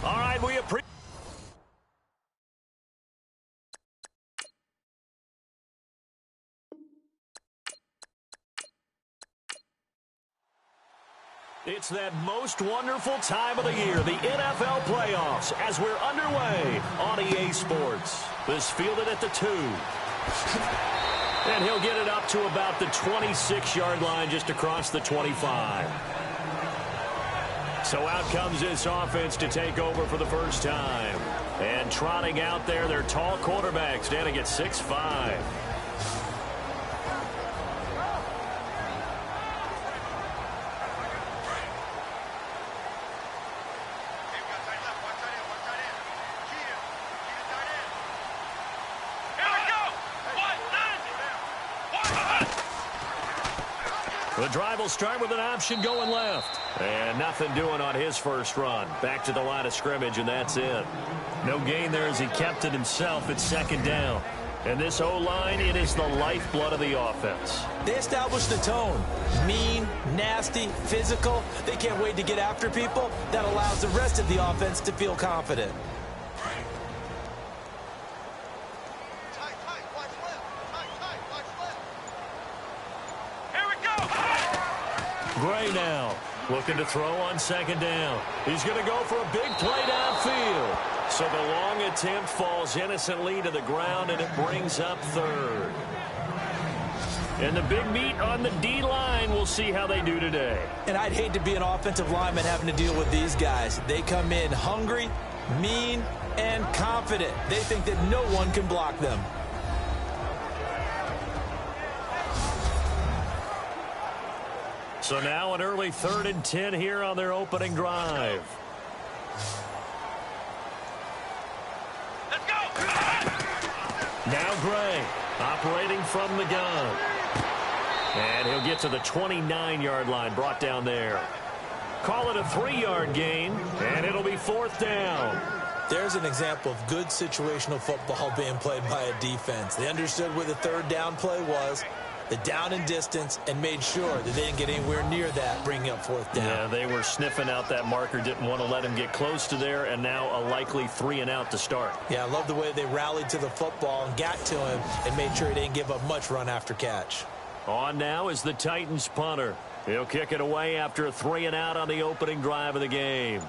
All right, we appreciate. It's that most wonderful time of the year, the NFL playoffs, as we're underway on EA Sports. This fielded at the 2. And he'll get it up to about the 26-yard line, just across the 25. So out comes this offense to take over for the first time. And trotting out there, their tall quarterback standing at 6'5". The drive will start with an option going left. And nothing doing on his first run. Back to the line of scrimmage, and that's it. No gain there as he kept it himself at second down. And this O-line, it is the lifeblood of the offense. They established the tone. Mean, nasty, physical. They can't wait to get after people. That allows the rest of the offense to feel confident. Gray now, looking to throw on second down. He's going to go for a big play downfield. So the long attempt falls innocently to the ground, and it brings up third. And the big meat on the D-line, we'll see how they do today. And I'd hate to be an offensive lineman having to deal with these guys. They come in hungry, mean, and confident. They think that no one can block them. So now an early 3rd and 10 here on their opening drive. Let's go! Now Gray operating from the gun. And he'll get to the 29-yard line, brought down there. Call it a 3-yard gain, and it'll be 4th down. There's an example of good situational football being played by a defense. They understood where the 3rd down play was, the down and distance, and made sure that they didn't get anywhere near that, bringing up 4th down. Yeah, they were sniffing out that marker, didn't want to let him get close to there, and now a likely 3 and out to start. Yeah, I love the way they rallied to the football and got to him and made sure he didn't give up much run after catch. On now is the Titans punter. He'll kick it away after a 3 and out on the opening drive of the game.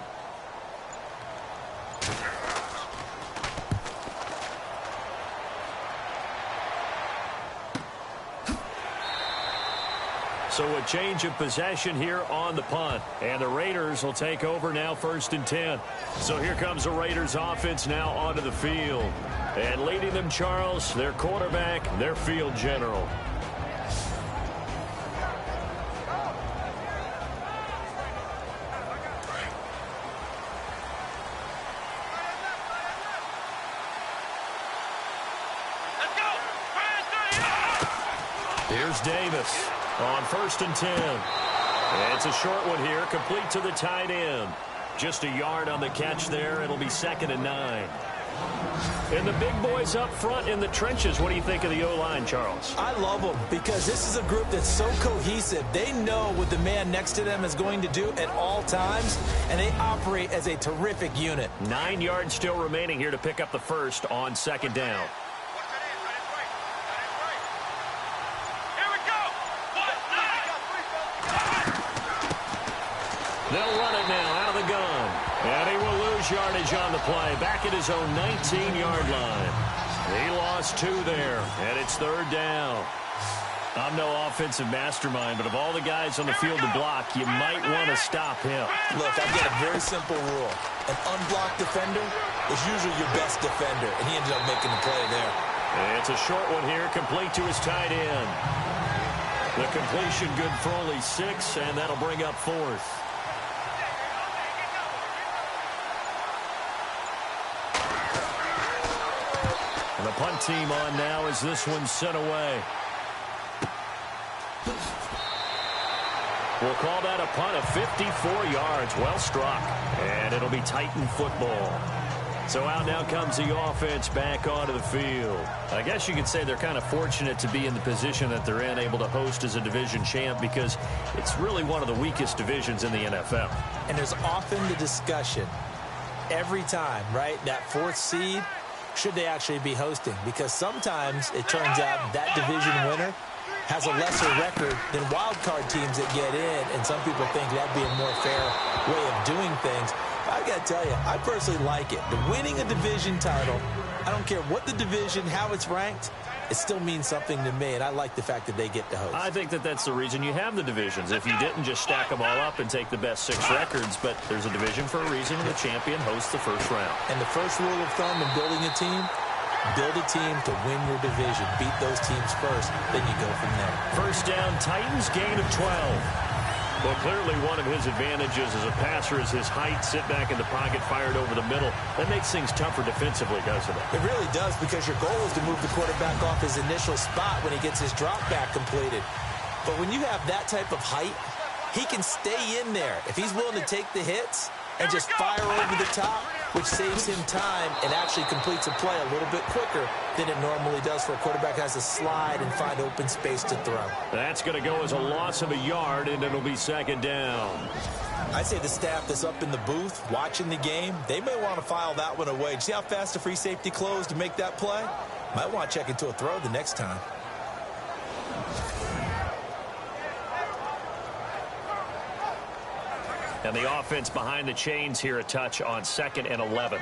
So a change of possession here on the punt. And the Raiders will take over now 1st and 10. So here comes the Raiders offense now onto the field. And leading them, Charles, their quarterback, their field general. Here's Davis on 1st and 10. It's a short one here, complete to the tight end. Just a yard on the catch there. It'll be 2nd and 9. And the big boys up front in the trenches. What do you think of the O-line, Charles? I love them because this is a group that's so cohesive. They know what the man next to them is going to do at all times, and they operate as a terrific unit. 9 yards still remaining here to pick up the first on 2nd down. They'll run it now out of the gun. And he will lose yardage on the play. Back at his own 19-yard line. He lost 2 there. And it's 3rd down. I'm no offensive mastermind, but of all the guys on the field to block, you might want to stop him. Look, I've got a very simple rule. An unblocked defender is usually your best defender, and he ended up making the play there. It's a short one here, complete to his tight end. The completion good for only 6, and that'll bring up 4th. And the punt team on now as this one's sent away. We'll call that a punt of 54 yards. Well struck. And it'll be Titan football. So out now comes the offense back onto the field. I guess you could say they're kind of fortunate to be in the position that they're in, able to host as a division champ, because it's really one of the weakest divisions in the NFL. And there's often the discussion, every time, right? That fourth seed, should they actually be hosting? Because sometimes it turns out that division winner has a lesser record than wild card teams that get in, and some people think that'd be a more fair way of doing things. But I got to tell you, I personally like it. The winning a division title, I don't care what the division, how it's ranked, it still means something to me, and I like the fact that they get to host. I think that that's the reason you have the divisions. If you didn't just stack them all up and take the best 6 records, but there's a division for a reason, and the champion hosts the first round. And the first rule of thumb in building a team, build a team to win your division. Beat those teams first, then you go from there. First down, Titans, gain of 12. Well, clearly one of his advantages as a passer is his height, sit back in the pocket, fired over the middle. That makes things tougher defensively, doesn't it? It really does, because your goal is to move the quarterback off his initial spot when he gets his drop back completed. But when you have that type of height, he can stay in there. If he's willing to take the hits and just fire over the top, which saves him time and actually completes a play a little bit quicker than it normally does for a quarterback who has to slide and find open space to throw. That's going to go as a loss of a yard, and it'll be second down. I'd say the staff that's up in the booth watching the game, they may want to file that one away. See how fast the free safety closed to make that play? Might want to check into a throw the next time. And the offense behind the chains here, a touch on 2nd and 11.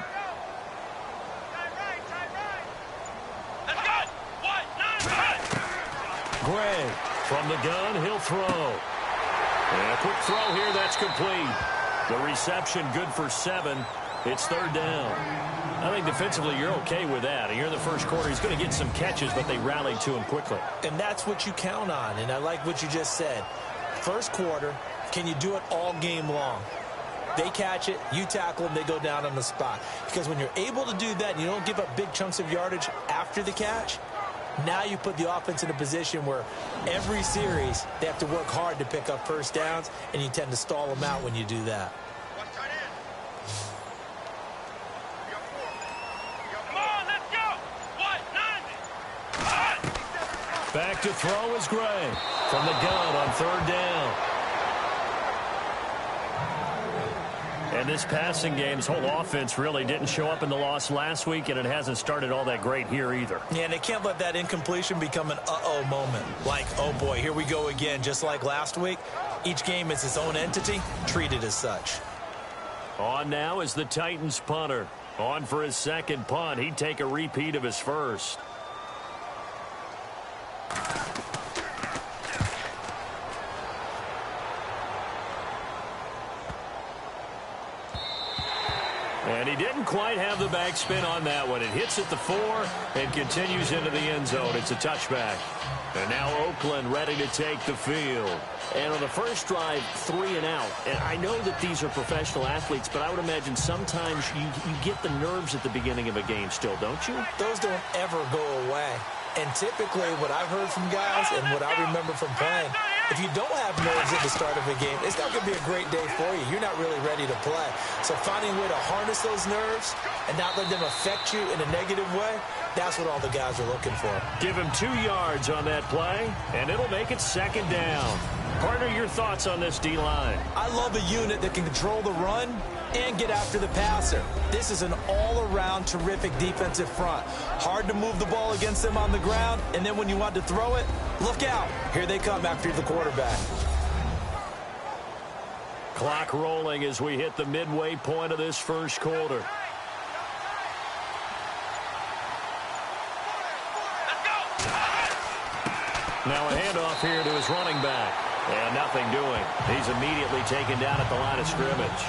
Gray from the gun, he'll throw. And a quick throw here, that's complete. The reception good for 7. It's 3rd down. I think defensively you're okay with that. And here in the first quarter, he's going to get some catches, but they rallied to him quickly. And that's what you count on, and I like what you just said. First quarter, can you do it all game long? They catch it, you tackle them, they go down on the spot. Because when you're able to do that and you don't give up big chunks of yardage after the catch, now you put the offense in a position where every series they have to work hard to pick up first downs, and you tend to stall them out when you do that. Back to throw is Gray from the gun on 3rd down. And this passing game's whole offense really didn't show up in the loss last week, and it hasn't started all that great here either. Yeah, and they can't let that incompletion become an uh-oh moment. Like, oh boy, here we go again, just like last week. Each game is its own entity, treated as such. On now is the Titans punter. On for his 2nd punt. He'd take a repeat of his first. And he didn't quite have the backspin on that one. It hits at the 4 and continues into the end zone. It's a touchback. And now Oakland ready to take the field. And on the first drive, 3 and out. And I know that these are professional athletes, but I would imagine sometimes you get the nerves at the beginning of a game still, don't you? Those don't ever go away. And typically what I've heard from guys and what I remember from playing, if you don't have nerves at the start of a game, it's not going to be a great day for you. You're not really ready to play. So finding a way to harness those nerves and not let them affect you in a negative way, that's what all the guys are looking for. Give him 2 yards on that play, and it'll make it 2nd down. Partner, your thoughts on this D-line? I love a unit that can control the run and get after the passer. This is an all-around terrific defensive front. Hard to move the ball against them on the ground, and then when you want to throw it, look out. Here they come after the quarterback. Clock rolling as we hit the midway point of this first quarter. Now a handoff here to his running back. And nothing doing. He's immediately taken down at the line of scrimmage.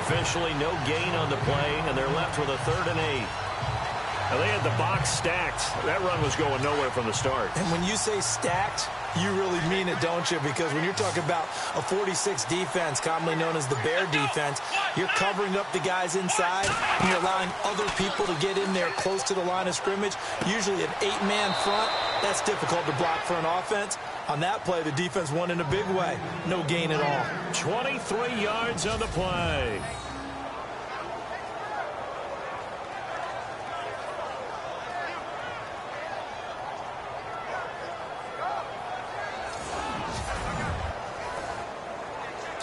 Officially no gain on the play, and they're left with a 3rd and 8. Now they had the box stacked. That run was going nowhere from the start. And when you say stacked, you really mean it, don't you? Because when you're talking about a 46 defense, commonly known as the Bear defense, you're covering up the guys inside, and you're allowing other people to get in there close to the line of scrimmage. Usually an 8-man front, that's difficult to block for an offense. On that play, the defense won in a big way. No gain at all. 23 yards on the play.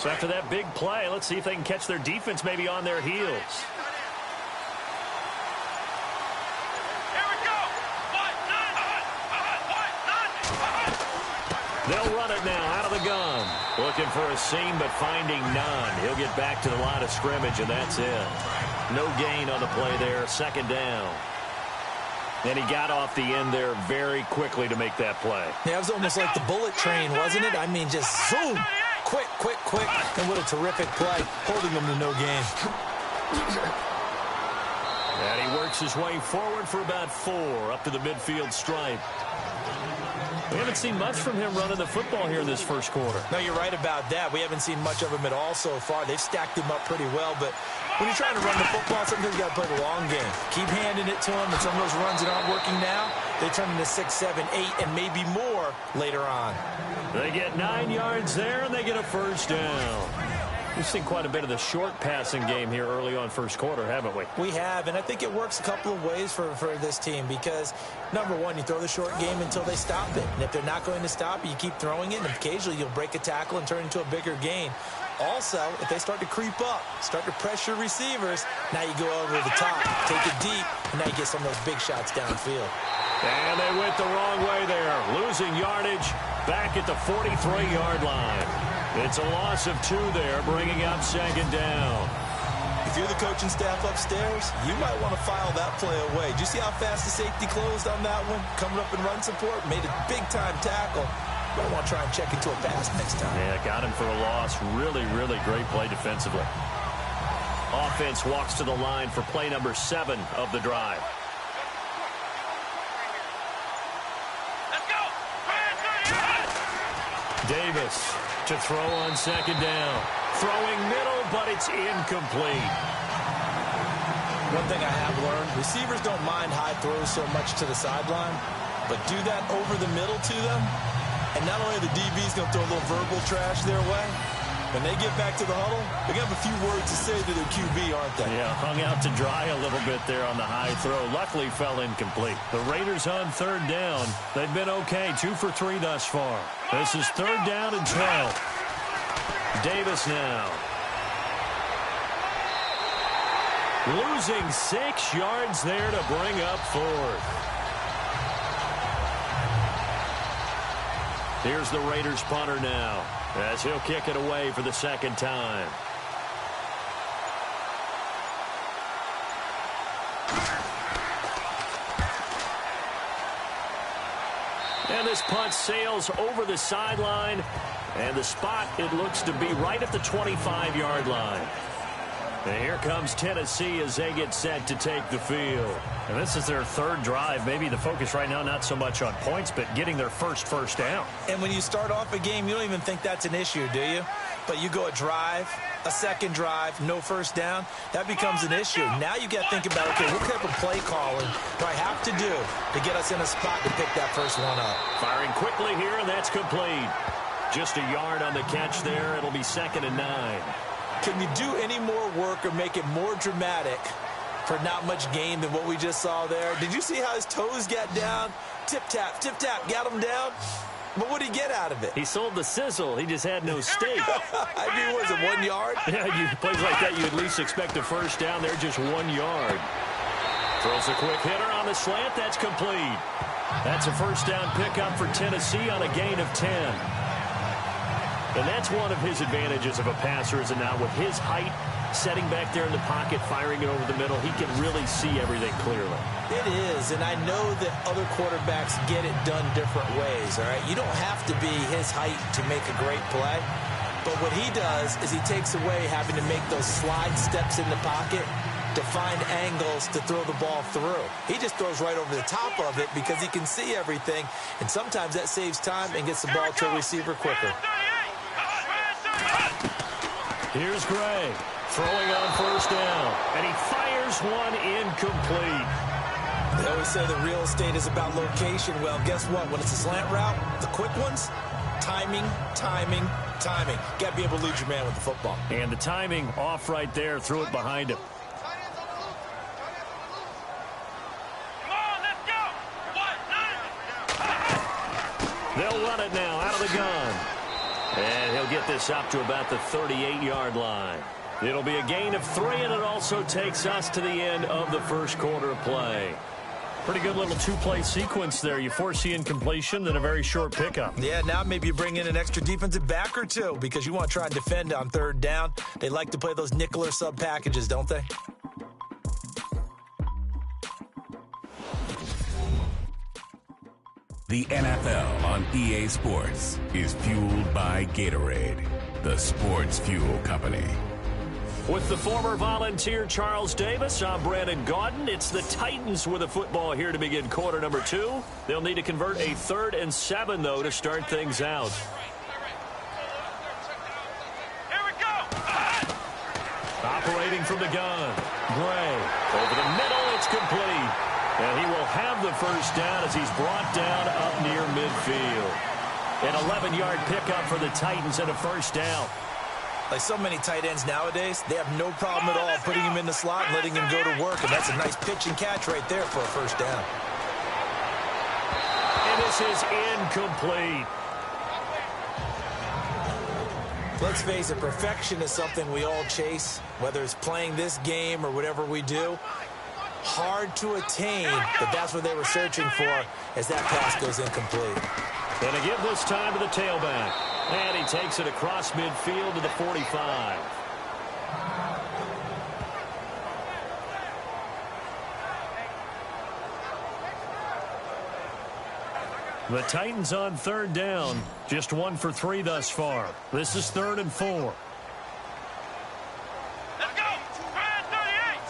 So after that big play, let's see if they can catch their defense maybe on their heels. They'll run it now out of the gun. Looking for a seam, but finding none. He'll get back to the line of scrimmage, and that's it. No gain on the play there, second down. And he got off the end there very quickly to make that play. Yeah, it was almost like the bullet train, wasn't it? I mean, just zoom. Quick, quick, quick. And what a terrific play, holding them to no gain. And he works his way forward for about 4 up to the midfield stripe. We haven't seen much from him running the football here in this first quarter. No, you're right about that. We haven't seen much of him at all so far. They've stacked him up pretty well, but when you're trying to run the football, sometimes you got to play the long game. Keep handing it to him, and some of those runs that aren't working now, they turn into 6, 7, 8, and maybe more later on. They get 9 yards there, and they get a first down. We've seen quite a bit of the short passing game here early on first quarter, haven't we? We have, and I think it works a couple of ways for this team because, number one, you throw the short game until they stop it. And if they're not going to stop it, you keep throwing it, and occasionally you'll break a tackle and turn it into a bigger gain. Also, if they start to creep up, start to pressure receivers, now you go over the top, take it deep, and now you get some of those big shots downfield. And they went the wrong way there, losing yardage back at the 43-yard line. It's a loss of 2 there, bringing up second down. If you're the coaching staff upstairs, you might want to file that play away. Did you see how fast the safety closed on that one? Coming up in run support, made a big-time tackle. Might want to try and check into a pass next time. Yeah, got him for a loss. Really, really great play defensively. Offense walks to the line for play number 7 of the drive. Davis to throw on second down. Throwing middle, but it's incomplete. One thing I have learned, receivers don't mind high throws so much to the sideline, but do that over the middle to them, and not only are the DBs going to throw a little verbal trash their way, when they get back to the huddle, they're going to have a few words to say to their QB, aren't they? Yeah, hung out to dry a little bit there on the high throw. Luckily fell incomplete. The Raiders on third down. They've been okay, 2 for 3 thus far. This is third down and 12. Davis now. Losing 6 yards there to bring up 4th. Here's the Raiders punter now, as he'll kick it away for the second time. And this punt sails over the sideline, and the spot, it looks to be right at the 25-yard line. And here comes Tennessee as they get set to take the field. And this is their third drive. Maybe the focus right now not so much on points, but getting their first down. And when you start off a game, you don't even think that's an issue, do you? But you go a drive, a second drive, no first down, that becomes an issue. Now you got to think about, okay, what type of play calling do I have to do to get us in a spot to pick that first one up? Firing quickly here, and that's complete. Just a yard on the catch there. It'll be 2nd and 9. Can you do any more work or make it more dramatic for not much gain than what we just saw there? Did you see how his toes got down? Tip-tap, got him down. But what did he get out of it? He sold the sizzle. He just had no steak. I mean, was it 1 yard? Yeah, plays like that, you at least expect a first down there, just 1 yard. Throws a quick hitter on the slant. That's complete. That's a first down pickup for Tennessee on a gain of 10. And that's one of his advantages of a passer, is it not? With his height, setting back there in the pocket, firing it over the middle, he can really see everything clearly. It is, and I know that other quarterbacks get it done different ways, all right? You don't have to be his height to make a great play, but what he does is he takes away having to make those slide steps in the pocket to find angles to throw the ball through. He just throws right over the top of it because he can see everything, and sometimes that saves time and gets the ball to a receiver quicker. Here's Gray throwing on first down, and he fires one incomplete. They always say the real estate is about location. Well, guess what? When it's a slant route, the quick ones, timing. Got to be able to lead your man with the football. And the timing off right there, threw it behind him. They'll run it now out of the gun. And he'll get this up to about the 38-yard line. It'll be a gain of 3, and it also takes us to the end of the first quarter of play. Pretty good little two-play sequence there. You force the incompletion, then a very short pickup. Yeah, now maybe you bring in an extra defensive back or two because you want to try and defend on third down. They like to play those nickel or sub packages, don't they? The NFL on EA Sports is fueled by Gatorade, the sports fuel company. With the former Volunteer Charles Davis, I'm Brandon Gaudin. It's the Titans with the football here to begin quarter number 2. They'll need to convert a 3rd and 7, though, to start things out. Here we go. Operating from the gun, Gray. Over the middle, it's complete. And he will have the first down as he's brought down up near midfield. An 11-yard pickup for the Titans and a first down. Like so many tight ends nowadays, they have no problem at all putting him in the slot and letting him go to work. And that's a nice pitch and catch right there for a first down. And this is incomplete. Let's face it, perfection is something we all chase, whether it's playing this game or whatever we do. Hard to attain, but that's what they were searching for as that pass goes incomplete. And to give this time to the tailback. And he takes it across midfield to the 45. The Titans on third down. Just 1 for 3 thus far. This is 3rd and 4. Let's go. Grand 38.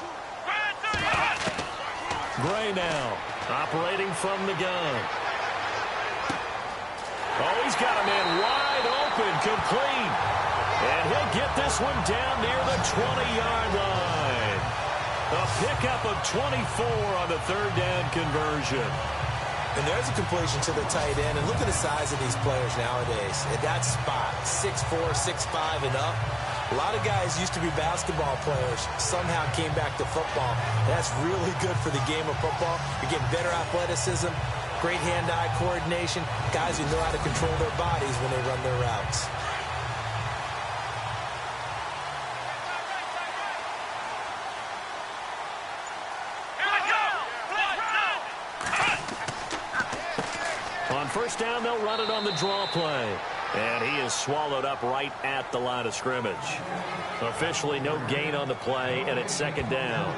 Grand 38. Gray now operating from the gun. Oh, he's got a man wide open, complete. And he'll get this one down near the 20-yard line. A pickup of 24 on the 3rd down conversion. And there's a completion to the tight end. And look at the size of these players nowadays. At that spot, 6'4", 6'5", and up. A lot of guys used to be basketball players, somehow came back to football. That's really good for the game of football. You're getting better athleticism, great hand-eye coordination, guys who know how to control their bodies when they run their routes. On first down, they'll run it on the draw play. And he is swallowed up right at the line of scrimmage. Officially no gain on the play, and it's 2nd down.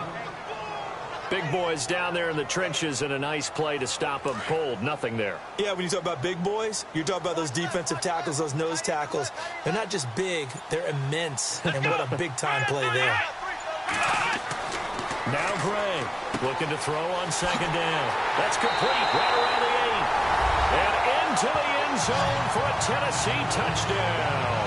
Big boys down there in the trenches, and a nice play to stop them cold. Nothing there. Yeah, when you talk about big boys, you're talking about those defensive tackles, those nose tackles. They're not just big, they're immense. And what a big-time play there. Now Gray looking to throw on 2nd down. That's complete right around the 8. And into the end zone for a Tennessee touchdown.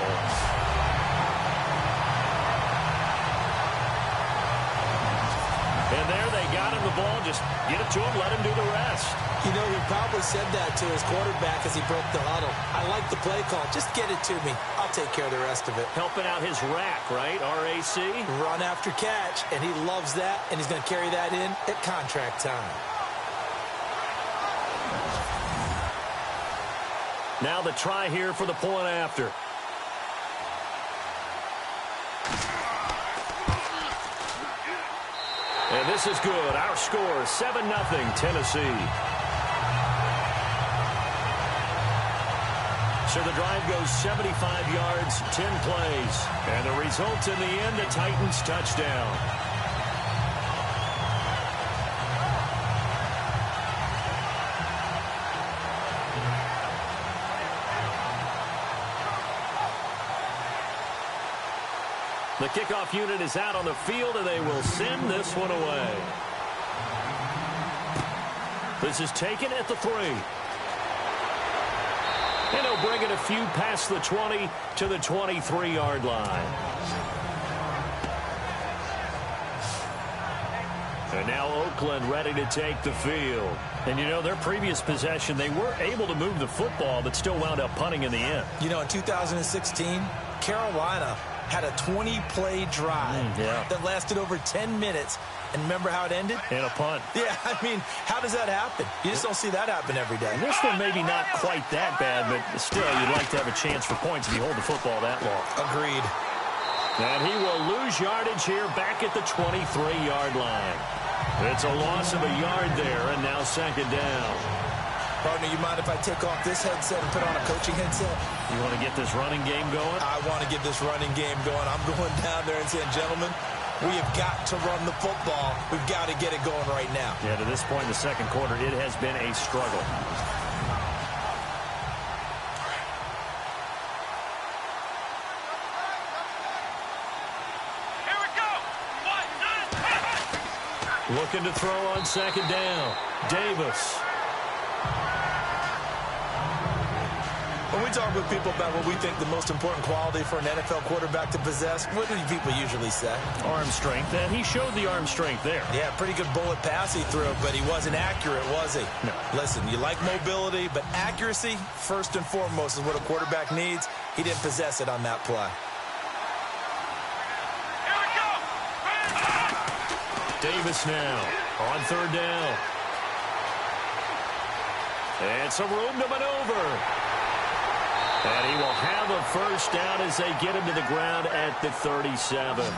And there they got him the ball. Just get it to him, let him do the rest. You know, he probably said that to his quarterback as he broke the huddle. I like the play call. Just get it to me. I'll take care of the rest of it. Helping out his rack, right? R-A-C? Run after catch, and he loves that, and he's going to carry that in at contract time. Now the try here for the point after. And this is good. Our score, 7-0, Tennessee. So the drive goes 75 yards, 10 plays. And the result in the end, the Titans touchdown. The kickoff unit is out on the field, and they will send this one away. This is taken at the 3. And he'll bring it a few past the 20 to the 23-yard line. And now Oakland ready to take the field. And, you know, their previous possession, they were able to move the football, but still wound up punting in the end. You know, in 2016, Carolina had a 20-play drive that lasted over 10 minutes. And remember how it ended? In a punt. Yeah, I mean, how does that happen? You just don't see that happen every day. And this one maybe not quite that bad, but still, you'd like to have a chance for points if you hold the football that long. Agreed. And he will lose yardage here back at the 23-yard line. It's a loss of a yard there, and now second down. Partner, you mind if I take off this headset and put on a coaching headset? You want to get this running game going? I want to get this running game going. I'm going down there and saying, gentlemen, we have got to run the football. We've got to get it going right now. Yeah, to this point in the second quarter, it has been a struggle. Here we go. 1, 2, 3. Looking to throw on second down. Davis. When we talk with people about what we think the most important quality for an NFL quarterback to possess, what do people usually say? Arm strength, and he showed the arm strength there. Yeah, pretty good bullet pass he threw, but he wasn't accurate, was he? No. Listen, you like mobility, but accuracy, first and foremost, is what a quarterback needs. He didn't possess it on that play. Here we go. Davis now on third down. And some room to maneuver. And he will have a first down as they get him to the ground at the 37.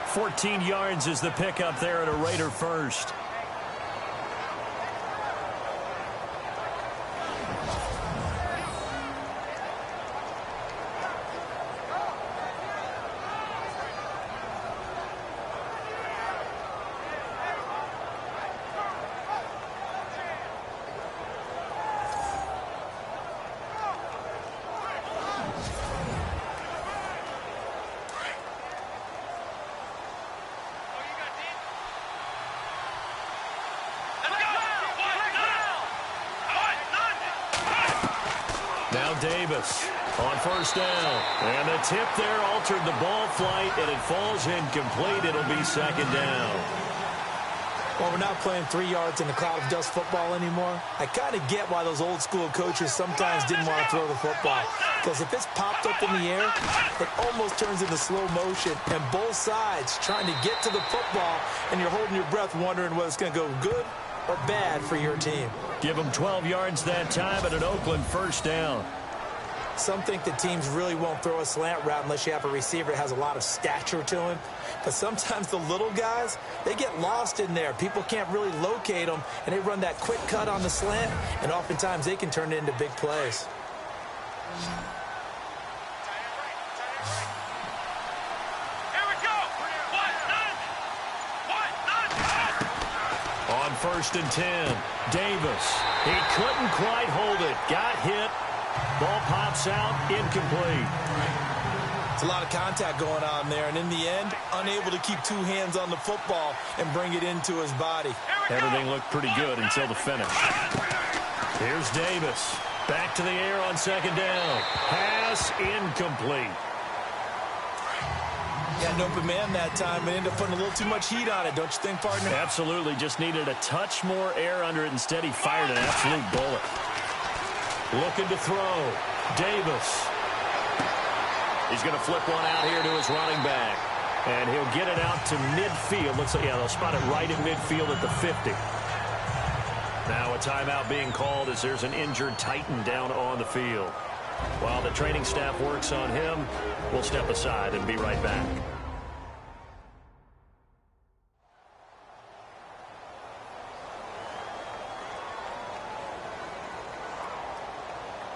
14 yards is the pickup there at a Raider first. Now Davis on first down. And the tip there altered the ball flight, and it falls incomplete. It'll be second down. Well, we're not playing 3 yards in a cloud of dust football anymore. I kind of get why those old school coaches sometimes didn't want to throw the football. Because if it's popped up in the air, it almost turns into slow motion. And both sides trying to get to the football, and you're holding your breath wondering whether it's going to go good or bad for your team. Give them 12 yards that time at an Oakland first down. Some think that teams really won't throw a slant route unless you have a receiver that has a lot of stature to him. But sometimes the little guys, they get lost in there. People can't really locate them, and they run that quick cut on the slant, and oftentimes they can turn it into big plays. On first and 10, Davis. He couldn't quite hold it. Got hit. Ball pops out, incomplete. It's a lot of contact going on there, and in the end, unable to keep two hands on the football and bring it into his body. Everything looked pretty good until the finish. Here's Davis. Back to the air on second down. Pass incomplete. Got an open man that time and ended up putting a little too much heat on it, don't you think, partner? Absolutely. Just needed a touch more air under it. Instead, he fired an absolute bullet. Looking to throw. Davis. He's going to flip one out here to his running back. And he'll get it out to midfield. Looks like, yeah, they'll spot it right at midfield at the 50. Now a timeout being called as there's an injured Titan down on the field. While the training staff works on him, we'll step aside and be right back.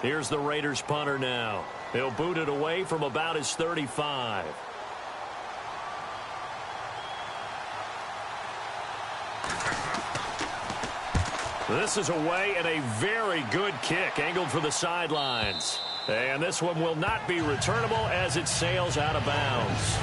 Here's the Raiders punter now. He'll boot it away from about his 35. This is away and a very good kick angled for the sidelines. And this one will not be returnable as it sails out of bounds.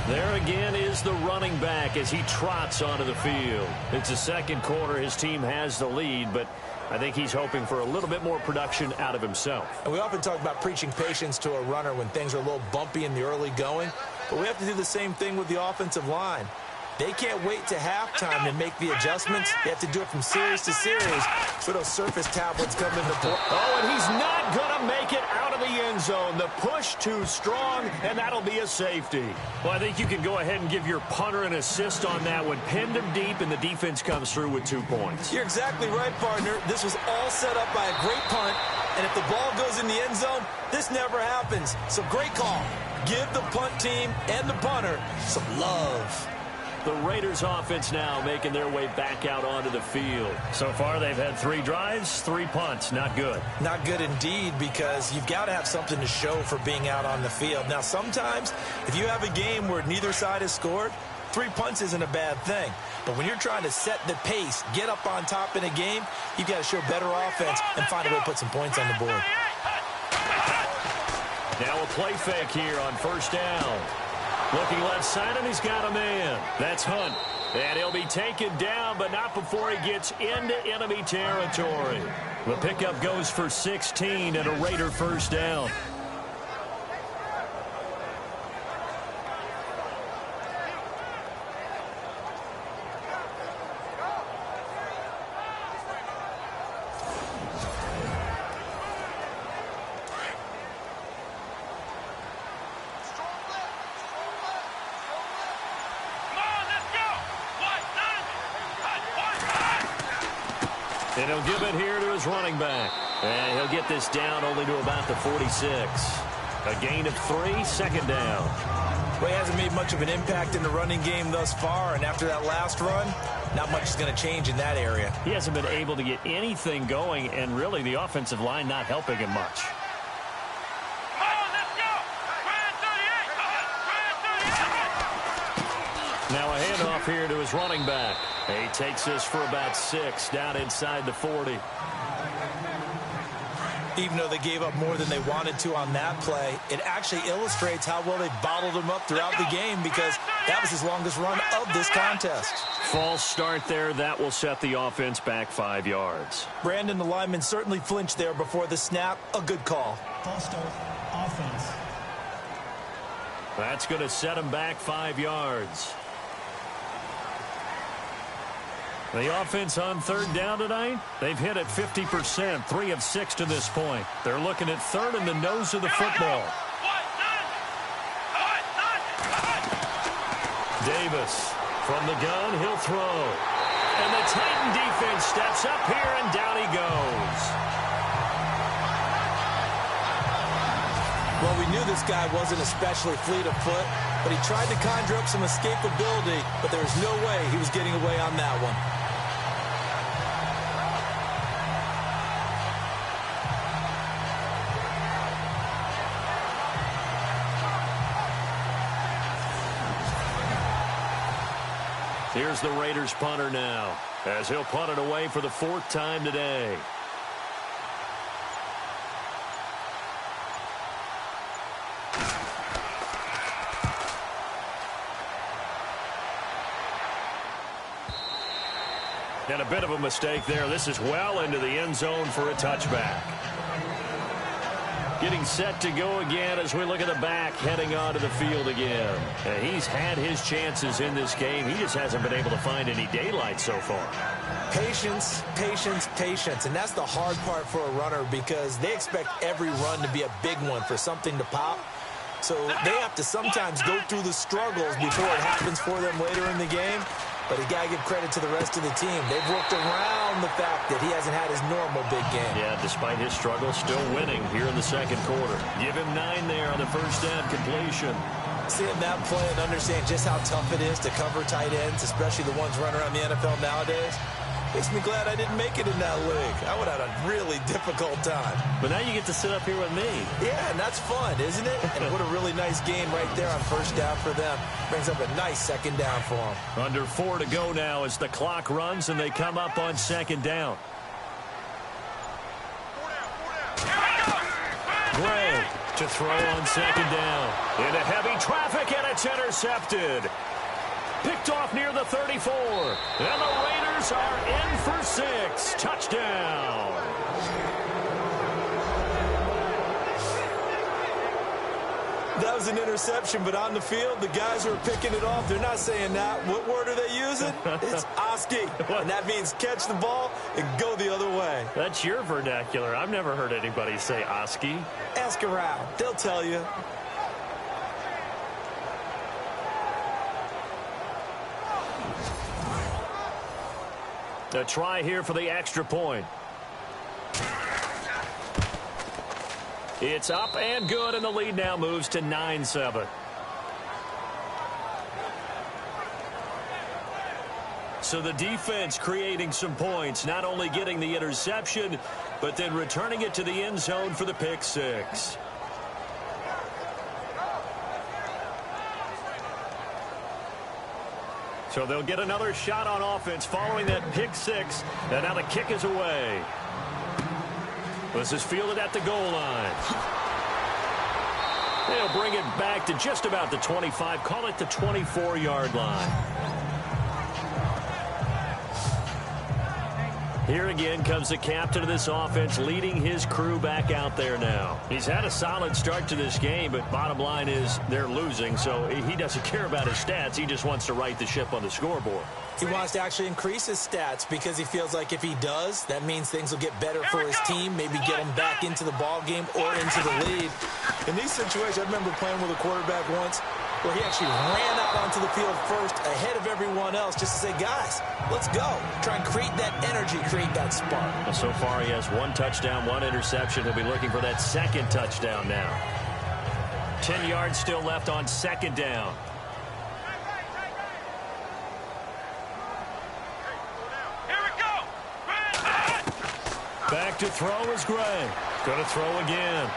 There again is the running back as he trots onto the field. It's the second quarter. His team has the lead, but I think he's hoping for a little bit more production out of himself. And we often talk about preaching patience to a runner when things are a little bumpy in the early going, but we have to do the same thing with the offensive line. They can't wait to halftime to make the adjustments. They have to do it from series to series, so those surface tablets come into play. Oh, and he's not going to make it out of the end zone. The push too strong, and that'll be a safety. Well, I think you can go ahead and give your punter an assist on that one. Pinned him deep, and the defense comes through with 2 points. You're exactly right, partner. This was all set up by a great punt, and if the ball goes in the end zone, this never happens. So great call. Give the punt team and the punter some love. The Raiders offense now making their way back out onto the field. So far, they've had 3 drives, 3 punts. Not good. Not good indeed, because you've got to have something to show for being out on the field. Now, sometimes, if you have a game where neither side has scored, 3 punts isn't a bad thing. But when you're trying to set the pace, get up on top in a game, you've got to show better offense and find a way to put some points on the board. Now a play fake here on first down. Looking left side, and he's got a man. That's Hunt. And he'll be taken down, but not before he gets into enemy territory. The pickup goes for 16 and a Raider first down. And he'll give it here to his running back. And he'll get this down only to about the 46. A gain of 3, second down. Well, he hasn't made much of an impact in the running game thus far, and after that last run, not much is going to change in that area. He hasn't been able to get anything going, and really the offensive line not helping him much. Now a handoff here to his running back. He takes this for about 6 down inside the 40. Even though they gave up more than they wanted to on that play, it actually illustrates how well they bottled him up throughout the game, because that was his longest run of this contest. False start there. That will set the offense back 5 yards. Brandon, the lineman, certainly flinched there before the snap. A good call. False start, offense. That's going to set him back 5 yards. The offense on third down tonight, they've hit it 50%, 3 of 6 to this point. They're looking at third in the nose of the football. Davis from the gun, he'll throw. And the Titan defense steps up here, and down he goes. Well, we knew this guy wasn't especially fleet of foot, but he tried to conjure up some escapability, but there was no way he was getting away on that one. Here's the Raiders punter now, as he'll punt it away for the 4th time today. And a bit of a mistake there. This is well into the end zone for a touchback. Getting set to go again as we look at the back heading onto the field again. And he's had his chances in this game. He just hasn't been able to find any daylight so far. Patience, patience, patience. And that's the hard part for a runner, because they expect every run to be a big one for something to pop. So they have to sometimes go through the struggles before it happens for them later in the game. But you got to give credit to the rest of the team. They've worked around the fact that he hasn't had his normal big game. Yeah, despite his struggles, still winning here in the second quarter. Give him 9 there on the first down completion. Seeing that play and understand just how tough it is to cover tight ends, especially the ones running around the NFL nowadays, makes me glad I didn't make it in that league. I would have had a really difficult time. But now you get to sit up here with me. Yeah, and that's fun, isn't it? And what a really nice game right there on first down for them. Brings up a nice second down for them. Under 4 to go now as the clock runs and they come up on second down. Gray to throw on second down. Into heavy traffic, and it's intercepted. Picked off near the 34. And the Raiders are in for 6. Touchdown. That was an interception, but on the field, the guys who are picking it off, they're not saying that. What word are they using? It's Oski, and that means catch the ball and go the other way. That's your vernacular. I've never heard anybody say Oski. Ask around. They'll tell you. A try here for the extra point. It's up and good, and the lead now moves to 9-7. So the defense creating some points, not only getting the interception, but then returning it to the end zone for the pick six. So they'll get another shot on offense following that pick six, and now the kick is away. This is fielded at the goal line. They'll bring it back to just about the 25, call it the 24-yard line. Here again comes the captain of this offense, leading his crew back out there now. He's had a solid start to this game, but bottom line is they're losing, so he doesn't care about his stats. He just wants to right the ship on the scoreboard. He wants to actually increase his stats because he feels like if he does, that means things will get better for his team, maybe get him back into the ball game or into the lead. In these situations, I remember playing with a quarterback once where he actually ran out onto the field first ahead of everyone else just to say, guys, let's go. Try and create that energy, create that spark. Well, so far he has 1 touchdown, 1 interception. He'll be looking for that second touchdown now. 10 yards still left on second down. Here we go. Back to throw is Gray. Going to throw again.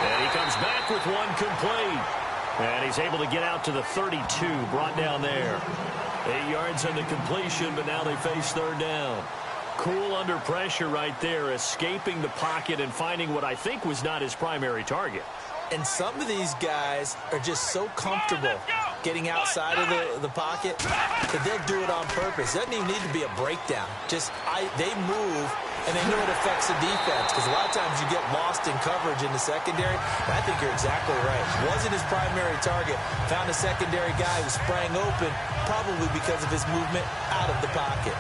And he comes back with one complete. And he's able to get out to the 32, brought down there. 8 yards on the completion, but now they face third down. Cool under pressure right there, escaping the pocket and finding what I think was not his primary target. And some of these guys are just so comfortable getting outside of the pocket that they'll do it on purpose. It doesn't even need to be a breakdown. Just they move, and they know it affects the defense because a lot of times you get lost in coverage in the secondary. And I think you're exactly right. Wasn't his primary target. Found a secondary guy who sprang open, probably because of his movement out of the pocket.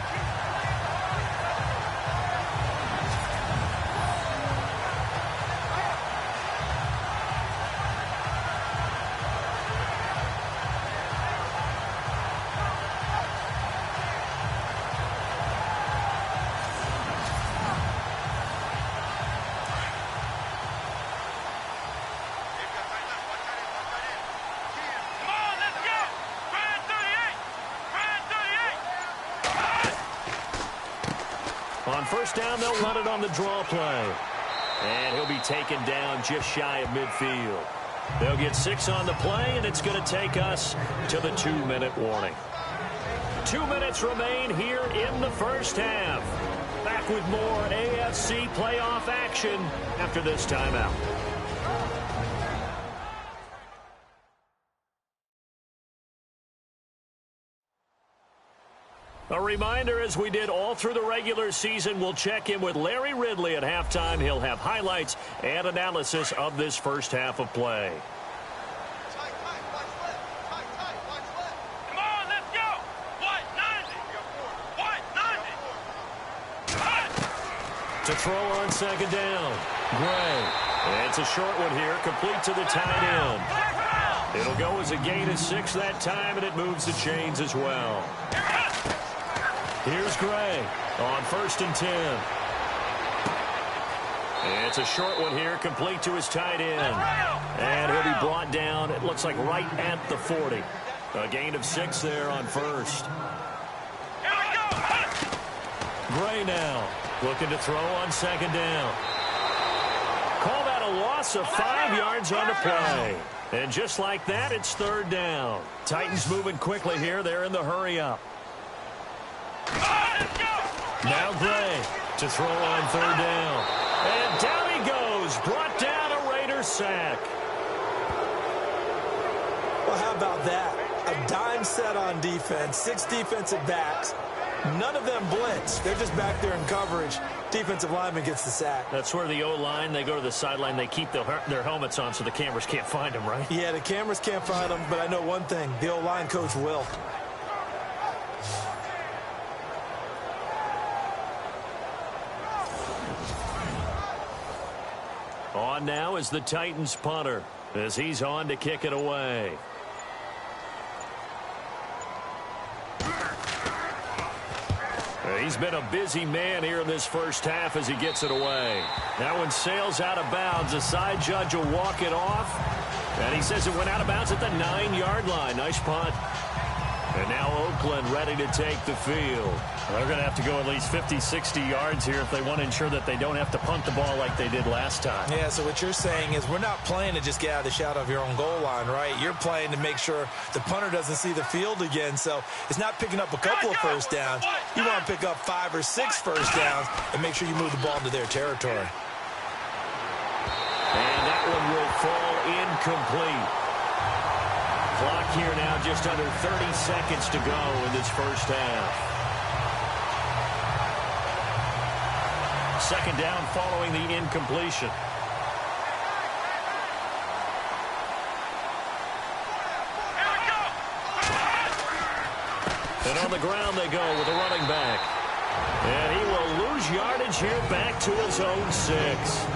On first down, they'll run it on the draw play. And he'll be taken down just shy of midfield. They'll get 6 on the play, and it's going to take us to the 2-minute warning. 2 minutes remain here in the first half. Back with more AFC playoff action after this timeout. A reminder, as we did all through the regular season, we'll check in with Larry Ridley at halftime. He'll have highlights and analysis of this first half of play. Come on, let's go. White 90. White 90. To throw on second down, Gray. And it's a short one here, complete to the tight end. It'll go as a gain of 6 that time, and it moves the chains as well. Here's Gray on first and 10. It's a short one here, complete to his tight end. And he'll be brought down, it looks like right at the 40. A gain of 6 there on first. Gray now looking to throw on second down. Call that a loss of 5 yards on the play. And just like that, it's third down. Titans moving quickly here. They're in the hurry up. Now Gray to throw on third down. And down he goes. Brought down a Raider sack. Well, how about that? A dime set on defense, 6 defensive backs. None of them blitz. They're just back there in coverage. Defensive lineman gets the sack. That's where the O-line, they go to the sideline, they keep their helmets on so the cameras can't find them, right? Yeah, the cameras can't find them, but I know one thing. The O-line coach will. On now is the Titans punter as he's on to kick it away. He's been a busy man here in this first half as he gets it away. That one sails out of bounds. The side judge will walk it off. And he says it went out of bounds at the 9-yard line. Nice punt. And now Oakland ready to take the field. They're going to have to go at least 50, 60 yards here if they want to ensure that they don't have to punt the ball like they did last time. Yeah, so what you're saying is we're not playing to just get out of the shadow of your own goal line, right? You're playing to make sure the punter doesn't see the field again. So it's not picking up a couple of first downs. You want to pick up 5 or 6 first downs and make sure you move the ball into their territory. And that one will fall incomplete. Clock here now just under 30 seconds to go in this first half. Second down following the incompletion. And on the ground they go with a running back. And he will lose yardage here back to his own 6.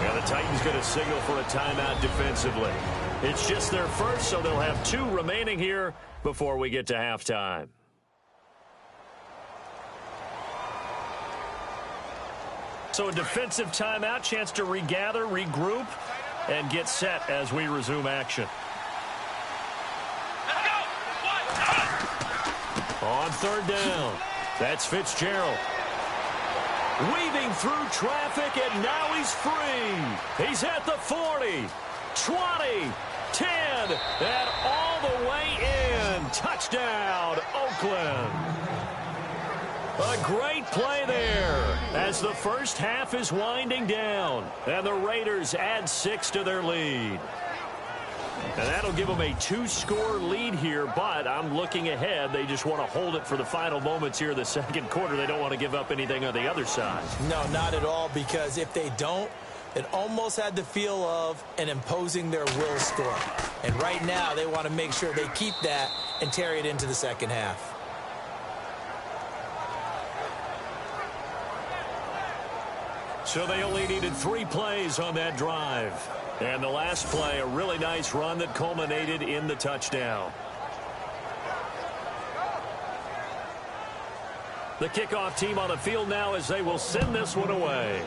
And the Titans going to signal for a timeout defensively. It's just their first, so they'll have 2 remaining here before we get to halftime. So a defensive timeout, chance to regather, regroup, and get set as we resume action. On third down, that's Fitzgerald. Weaving through traffic, and now he's free. He's at the 40, 20, 10, and all the way in. Touchdown, Oakland. A great play there as the first half is winding down, and the Raiders add 6 to their lead. And that'll give them a 2-score lead here, but I'm looking ahead. They just want to hold it for the final moments here in the second quarter. They don't want to give up anything on the other side. No, not at all, because if they don't, it almost had the feel of an imposing their will score. And right now, they want to make sure they keep that and carry it into the second half. So they only needed 3 plays on that drive. And the last play, a really nice run that culminated in the touchdown. The kickoff team on the field now as they will send this one away.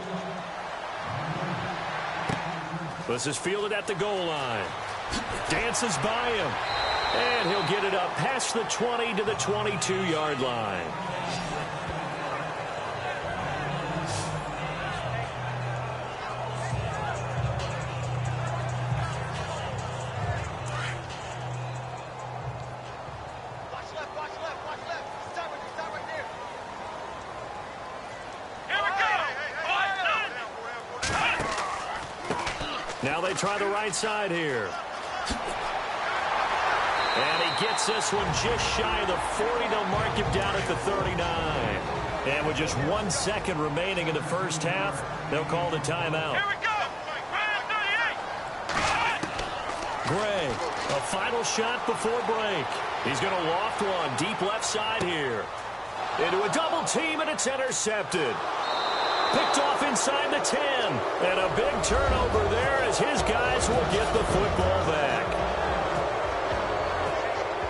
This is fielded at the goal line. Dances by him. And he'll get it up past the 20 to the 22-yard line. Now they try the right side here. And he gets this one just shy of the 40. They'll mark him down at the 39. And with just 1 second remaining in the first half, they'll call the timeout. Here we go. Gray, a final shot before break. He's going to loft one deep left side here. Into a double team, and it's intercepted. Picked off inside the 10. And a big turnover there as his guys will get the football back.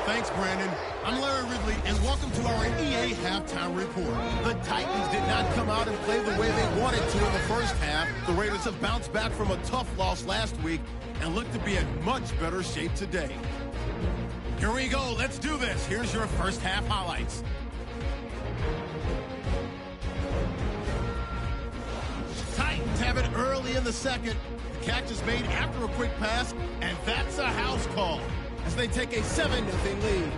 Thanks, Brandon. I'm Larry Ridley, and welcome to our EA Halftime Report. The Titans did not come out and play the way they wanted to in the first half. The Raiders have bounced back from a tough loss last week and look to be in much better shape today. Here we go. Let's do this. Here's your first half highlights. Titans have it early in the second. The catch is made after a quick pass, and that's a house call as they take a 7-0 lead.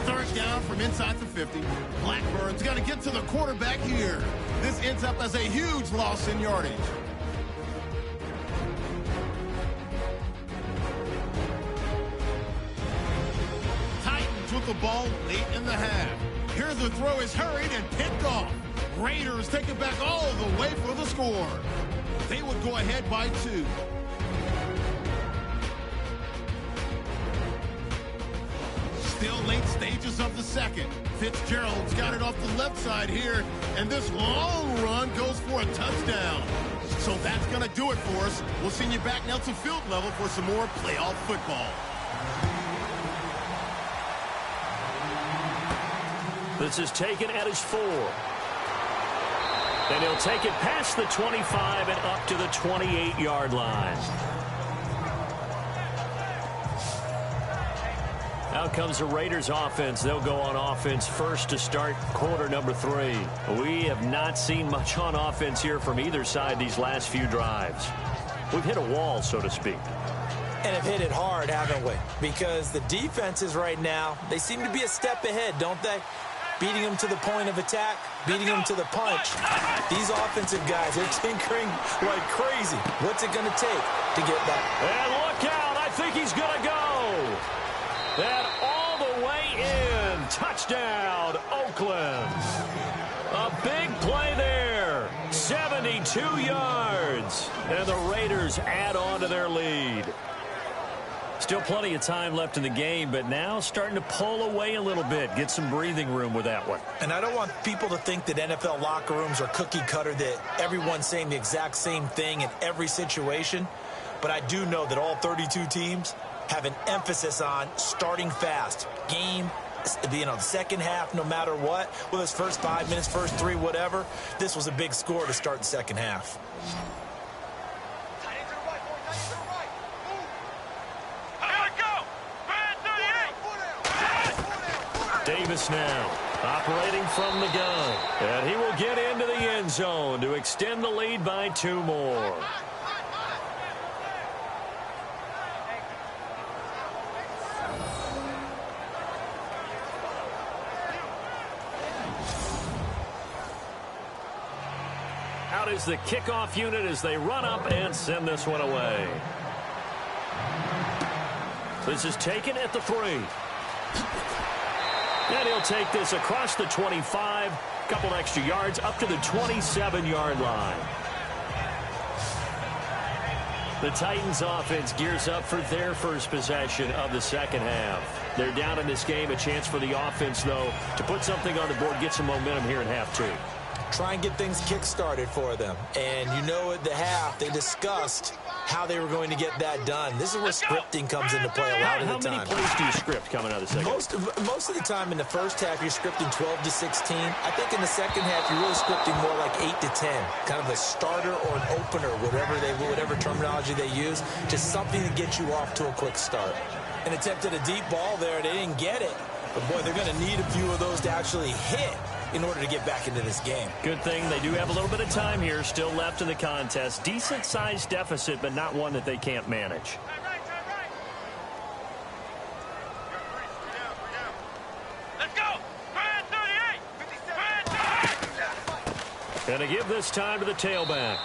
Third down from inside the 50. Blackburn's got to get to the quarterback here. This ends up as a huge loss in yardage. the ball late in the half. Here the throw is hurried and picked off. Raiders take it back all the way for the score. They would go ahead by 2. Still late stages of the second. Fitzgerald's got it off the left side here, and this long run goes for a touchdown. So that's going to do it for us. We'll send you back now to field level for some more playoff football. This is taken at his 4. And he'll take it past the 25 and up to the 28-yard line. Out comes the Raiders offense. They'll go on offense first to start quarter number 3. We have not seen much on offense here from either side these last few drives. We've hit a wall, so to speak. And have hit it hard, haven't we? Because the defenses right now, they seem to be a step ahead, don't they? Beating them to the point of attack, beating them to the punch. These offensive guys are tinkering like crazy. What's it going to take to get that? And look out. I think he's going to go. And all the way in. Touchdown, Oakland. A big play there. 72 yards. And the Raiders add on to their lead. Still plenty of time left in the game, but now starting to pull away a little bit. Get some breathing room with that one. And I don't want people to think that NFL locker rooms are cookie cutter, that everyone's saying the exact same thing in every situation. But I do know that all 32 teams have an emphasis on starting fast. Game, the second half, no matter what. Whether it's first 5 minutes, first 3, whatever. This was a big score to start the second half. Davis now operating from the gun. And he will get into the end zone to extend the lead by 2 more. Out is the kickoff unit as they run up and send this one away. This is taken at the 3. And he'll take this across the 25, couple extra yards, up to the 27-yard line. The Titans offense gears up for their first possession of the second half. They're down in this game. A chance for the offense, though, to put something on the board, get some momentum here in half 2. Try and get things kick-started for them. And you know at the half, they discussed how they were going to get that done. This is where scripting comes into play a lot of the time. How many plays do you script coming out of the second half? Most of the time in the first half, you're scripting 12 to 16. I think in the second half, you're really scripting more like 8 to 10. Kind of a starter or an opener, whatever terminology they use. Just something to get you off to a quick start. An attempt at a deep ball there. They didn't get it. But, boy, they're going to need a few of those to actually hit in order to get back into this game. Good thing they do have a little bit of time here still left in the contest. Decent-sized deficit, but not one that they can't manage. Let's go! And to give this time to the tailback.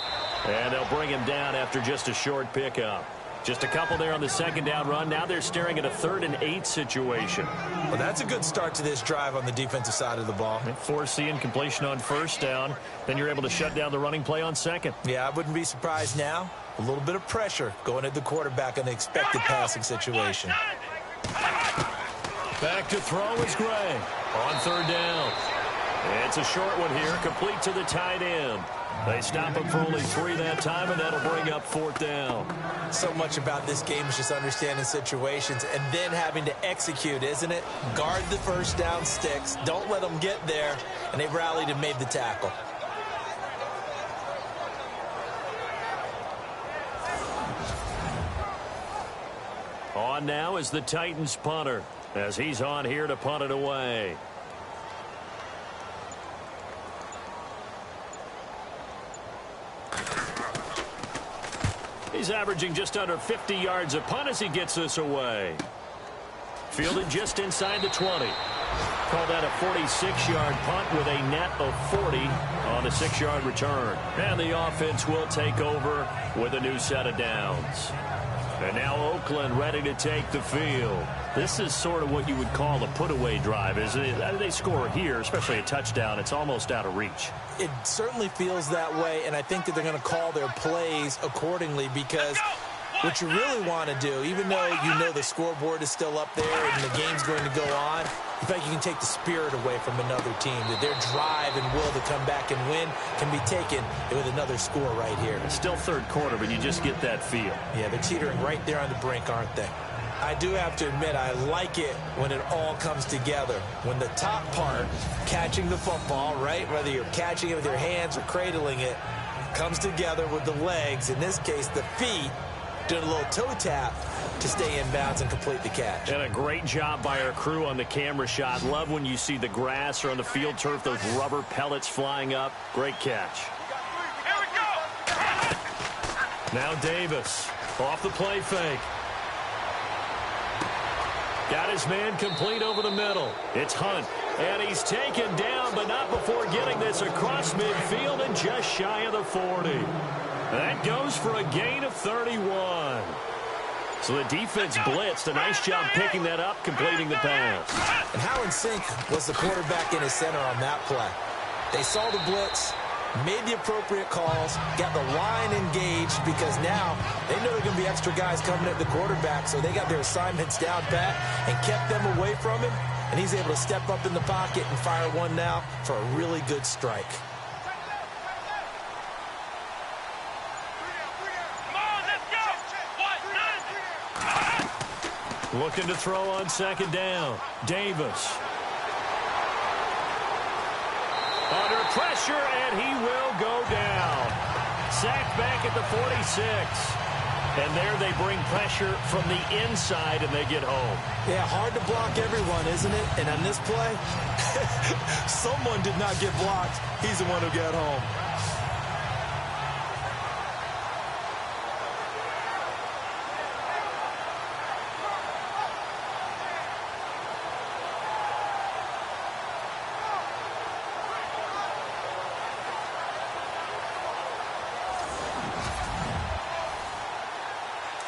And they'll bring him down after just a short pickup. Just a couple there on the second down run. Now they're staring at a 3rd and 8 situation. Well, that's a good start to this drive on the defensive side of the ball. Force the incompletion on first down. Then you're able to shut down the running play on second. Yeah, I wouldn't be surprised now. A little bit of pressure going at the quarterback in the expected passing situation. Back to throw is Gray on 3rd down. It's a short one here, complete to the tight end. They stop him for only 3 that time, and that'll bring up 4th down. So much about this game is just understanding situations and then having to execute, isn't it? Guard the first down sticks. Don't let them get there. And they rallied and made the tackle. On now is the Titans punter, as he's on here to punt it away. He's averaging just under 50 yards a punt as he gets this away. Fielded just inside the 20. Call that a 46-yard punt with a net of 40 on a 6-yard return. And the offense will take over with a new set of downs. And now Oakland ready to take the field. This is sort of what you would call a put-away drive, isn't it? They score here, especially a touchdown. It's almost out of reach. It certainly feels that way, and I think that they're going to call their plays accordingly because what you really want to do, even though you know the scoreboard is still up there and the game's going to go on, in fact, you can take the spirit away from another team, that their drive and will to come back and win can be taken with another score right here. It's still third quarter, but you just get that feel. Yeah, they're teetering right there on the brink, aren't they? I do have to admit, I like it when it all comes together. When the top part, catching the football, right, whether you're catching it with your hands or cradling it, comes together with the legs, in this case the feet, doing a little toe tap to stay in bounds and complete the catch. And a great job by our crew on the camera shot. Love when you see the grass or on the field turf, those rubber pellets flying up. Great catch. Here we go. Now Davis off the play fake. Got his man complete over the middle. It's Hunt. And he's taken down, but not before getting this across midfield and just shy of the 40. That goes for a gain of 31. So the defense blitzed. A nice job picking that up, completing the pass. And how in sync was the quarterback in his center on that play? They saw the blitz, made the appropriate calls, got the line engaged because now they know there are going to be extra guys coming at the quarterback, so they got their assignments down pat and kept them away from him, and he's able to step up in the pocket and fire one now for a really good strike. Looking to throw on second down. Davis. Under pressure, and he will go down. Sacked back at the 46. And there they bring pressure from the inside, and they get home. Yeah, hard to block everyone, isn't it? And on this play, someone did not get blocked. He's the one who got home.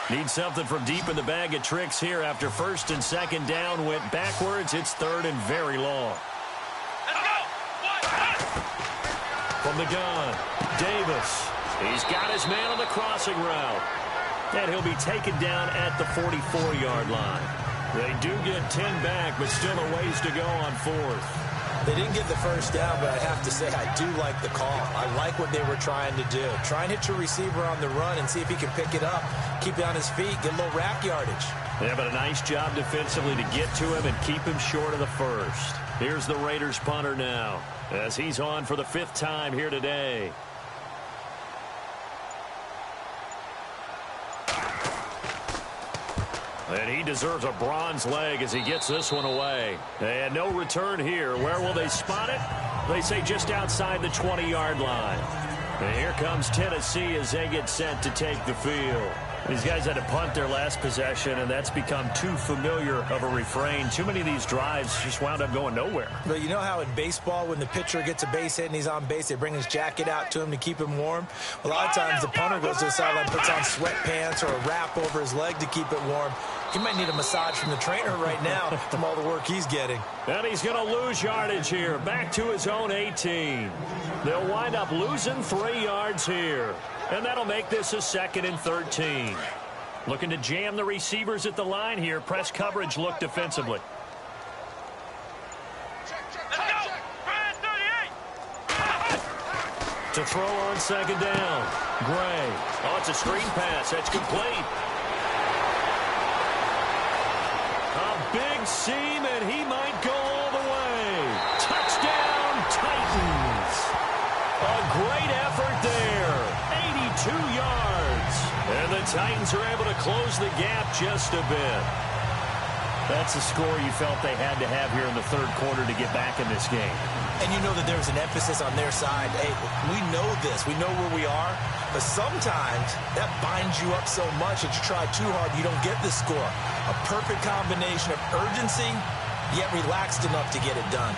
Need something from deep in the bag of tricks here after first and second down went backwards. It's third and very long. Let's go. From the gun, Davis. He's got his man on the crossing route. And he'll be taken down at the 44-yard line. They do get 10 back, but still a ways to go on fourth. They didn't get the first down, but I have to say I do like the call. I like what they were trying to do. Try and hit your receiver on the run and see if he can pick it up, keep it on his feet, get a little rack yardage. Yeah, but a nice job defensively to get to him and keep him short of the first. Here's the Raiders punter now as he's on for the 5th time here today. And he deserves a bronze leg as he gets this one away. And no return here. Where will they spot it? They say just outside the 20-yard line. And here comes Tennessee as they get set to take the field. These guys had to punt their last possession, and that's become too familiar of a refrain. Too many of these drives just wound up going nowhere. But you know how in baseball, when the pitcher gets a base hit and he's on base, they bring his jacket out to him to keep him warm? A lot of times the punter goes to the sideline, puts on sweatpants or a wrap over his leg to keep it warm. He might need a massage from the trainer right now from all the work he's getting. And he's going to lose yardage here, back to his own 18. They'll wind up losing 3 yards here. And that'll make this a 2nd and 13. Looking to jam the receivers at the line here. Press coverage look defensively. Let's go. Brian 38. To throw on second down. Gray. Oh, it's a screen pass. That's complete. A big seam, and he might go all the way. Touchdown, Titans. A great effort there. 82 yards. And the Titans are able to close the gap just a bit. That's a score you felt they had to have here in the third quarter to get back in this game. And you know that there's an emphasis on their side. Hey, we know this. We know where we are. But sometimes that binds you up so much that you try too hard, you don't get the score. A perfect combination of urgency, yet relaxed enough to get it done.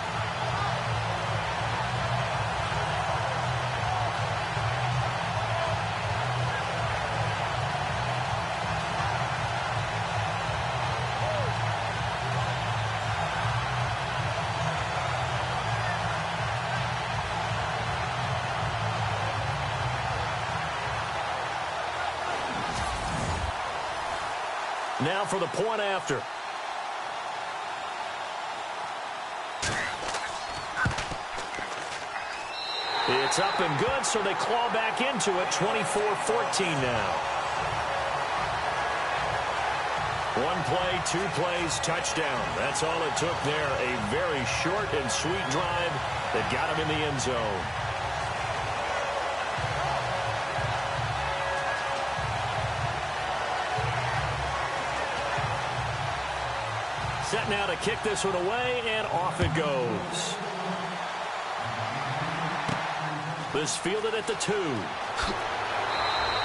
Now for the point after. It's up and good, so they claw back into it, 24-14 now. One play, 2 plays, touchdown. That's all it took there. A very short and sweet drive that got him in the end zone. Set now to kick this one away, and off it goes. This fielded at the 2.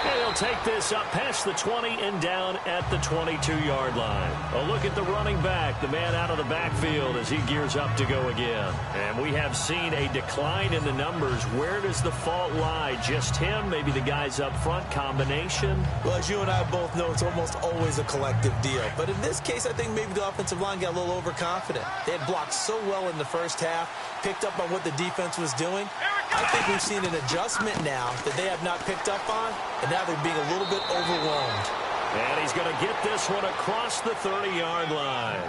And he'll take this up past the 20 and down at the 22-yard line. A look at the running back, the man out of the backfield as he gears up to go again. And we have seen a decline in the numbers. Where does the fault lie? Just him? Maybe the guys up front? Combination? Well, as you and I both know, it's almost always a collective deal. But in this case, I think maybe the offensive line got a little overconfident. They had blocked so well in the first half, picked up on what the defense was doing. I think we've seen an adjustment now that they have not picked up on, and now they're being a little bit overwhelmed. And he's going to get this one across the 30-yard line.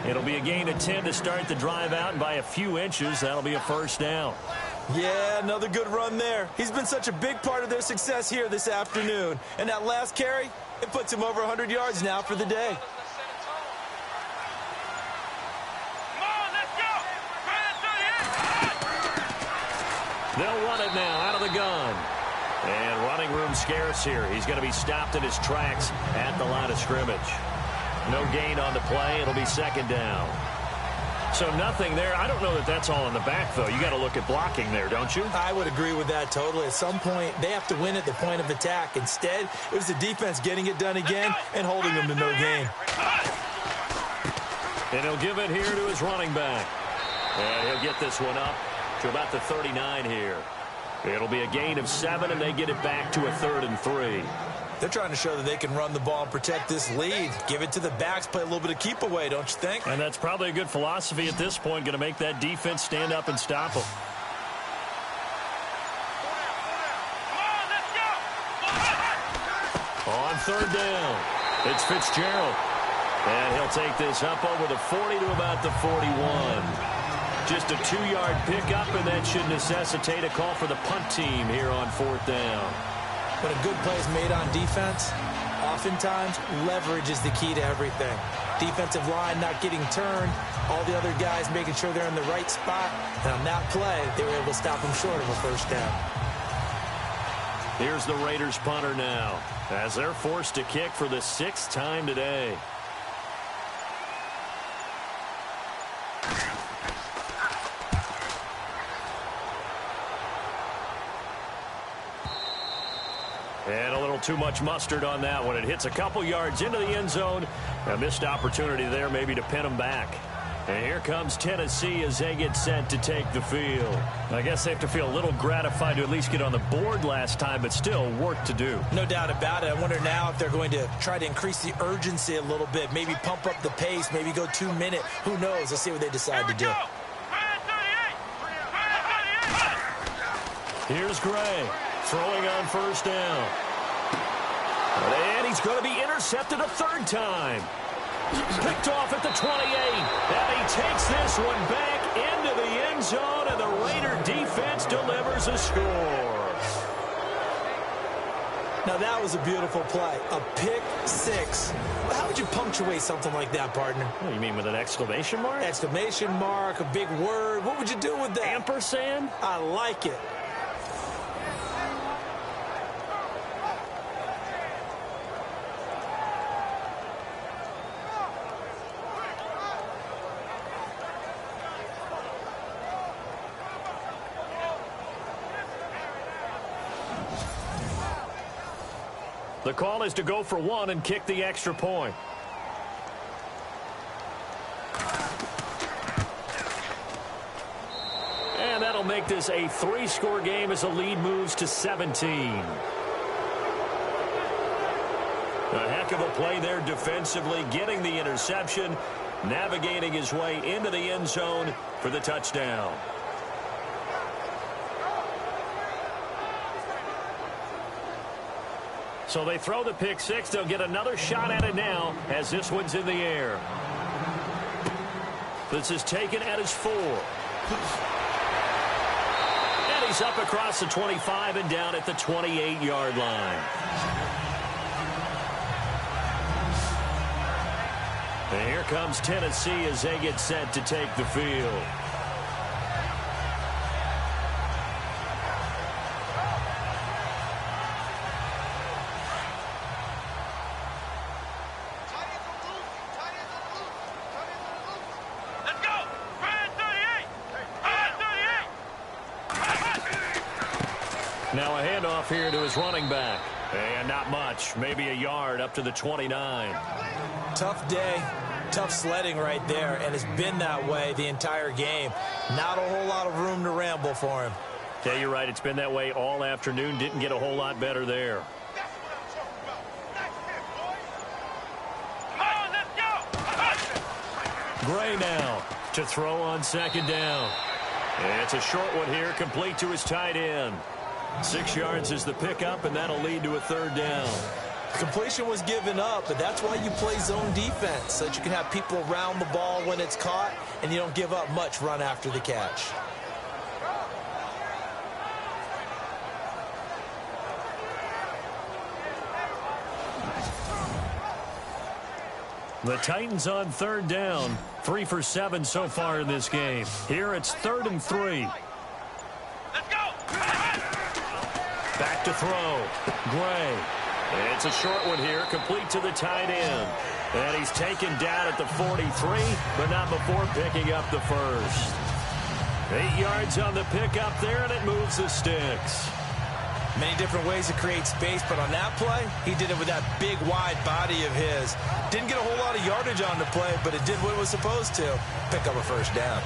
It'll be a gain of 10 to start the drive out, and by a few inches, that'll be a first down. Yeah, another good run there. He's been such a big part of their success here this afternoon. And that last carry, it puts him over 100 yards now for the day. They'll run it now out of the gun. And running room scarce here. He's going to be stopped in his tracks at the line of scrimmage. No gain on the play. It'll be second down. So nothing there. I don't know that that's all in the back, though. You got to look at blocking there, don't you? I would agree with that totally. At some point, they have to win at the point of attack. Instead, it was the defense getting it done again and holding them to no gain. And he'll give it here to his running back. And he'll get this one up to about the 39 here. It'll be a gain of 7, and they get it back to a 3rd and 3. They're trying to show that they can run the ball and protect this lead. Give it to the backs, play a little bit of keep away, don't you think? And that's probably a good philosophy at this point, going to make that defense stand up and stop them. On 3rd down, it's Fitzgerald. And he'll take this up over the 40 to about the 41. Just a 2-yard pickup, and that should necessitate a call for the punt team here on 4th down. When a good play is made on defense, oftentimes leverage is the key to everything. Defensive line not getting turned, all the other guys making sure they're in the right spot. And on that play, they were able to stop them short of a first down. Here's the Raiders punter now, as they're forced to kick for the 6th time today. And a little too much mustard on that one. It hits a couple yards into the end zone. A missed opportunity there maybe to pin them back. And here comes Tennessee as they get set to take the field. I guess they have to feel a little gratified to at least get on the board last time, but still work to do. No doubt about it. I wonder now if they're going to try to increase the urgency a little bit, maybe pump up the pace, maybe go 2-minute. Who knows? Let's see what they decide to do. Here's Gray. Throwing on 1st down. And he's going to be intercepted a 3rd time. Picked off at the 28. And he takes this one back into the end zone, and the Raider defense delivers a score. Now, that was a beautiful play. A pick 6. How would you punctuate something like that, partner? What, you mean with an exclamation mark? Exclamation mark, a big word. What would you do with that? Ampersand? I like it. The call is to go for 1 and kick the extra point. And that'll make this a 3-score game as the lead moves to 17. A heck of a play there defensively, getting the interception, navigating his way into the end zone for the touchdown. So they throw the pick six. They'll get another shot at it now as this one's in the air. This is taken at his 4. And he's up across the 25 and down at the 28-yard line. And here comes Tennessee as they get set to take the field. Now a handoff here to his running back. And not much. Maybe a yard up to the 29. Tough day. Tough sledding right there. And it's been that way the entire game. Not a whole lot of room to ramble for him. Yeah, you're right. It's been that way all afternoon. Didn't get a whole lot better there. Gray now to throw on second down. And it's a short one here, complete to his tight end. 6 yards is the pickup, and that'll lead to a third down. Completion was given up, but that's why you play zone defense, so that you can have people around the ball when it's caught, and you don't give up much run after the catch. The Titans on third down. 3 for 7 so far in this game. Here it's 3rd and 3. Back to throw. Gray. It's a short one here, complete to the tight end. And he's taken down at the 43, but not before picking up the first. 8 yards on the pickup there, and it moves the sticks. Many different ways to create space, but on that play, he did it with that big, wide body of his. Didn't get a whole lot of yardage on the play, but it did what it was supposed to. Pick up a first down.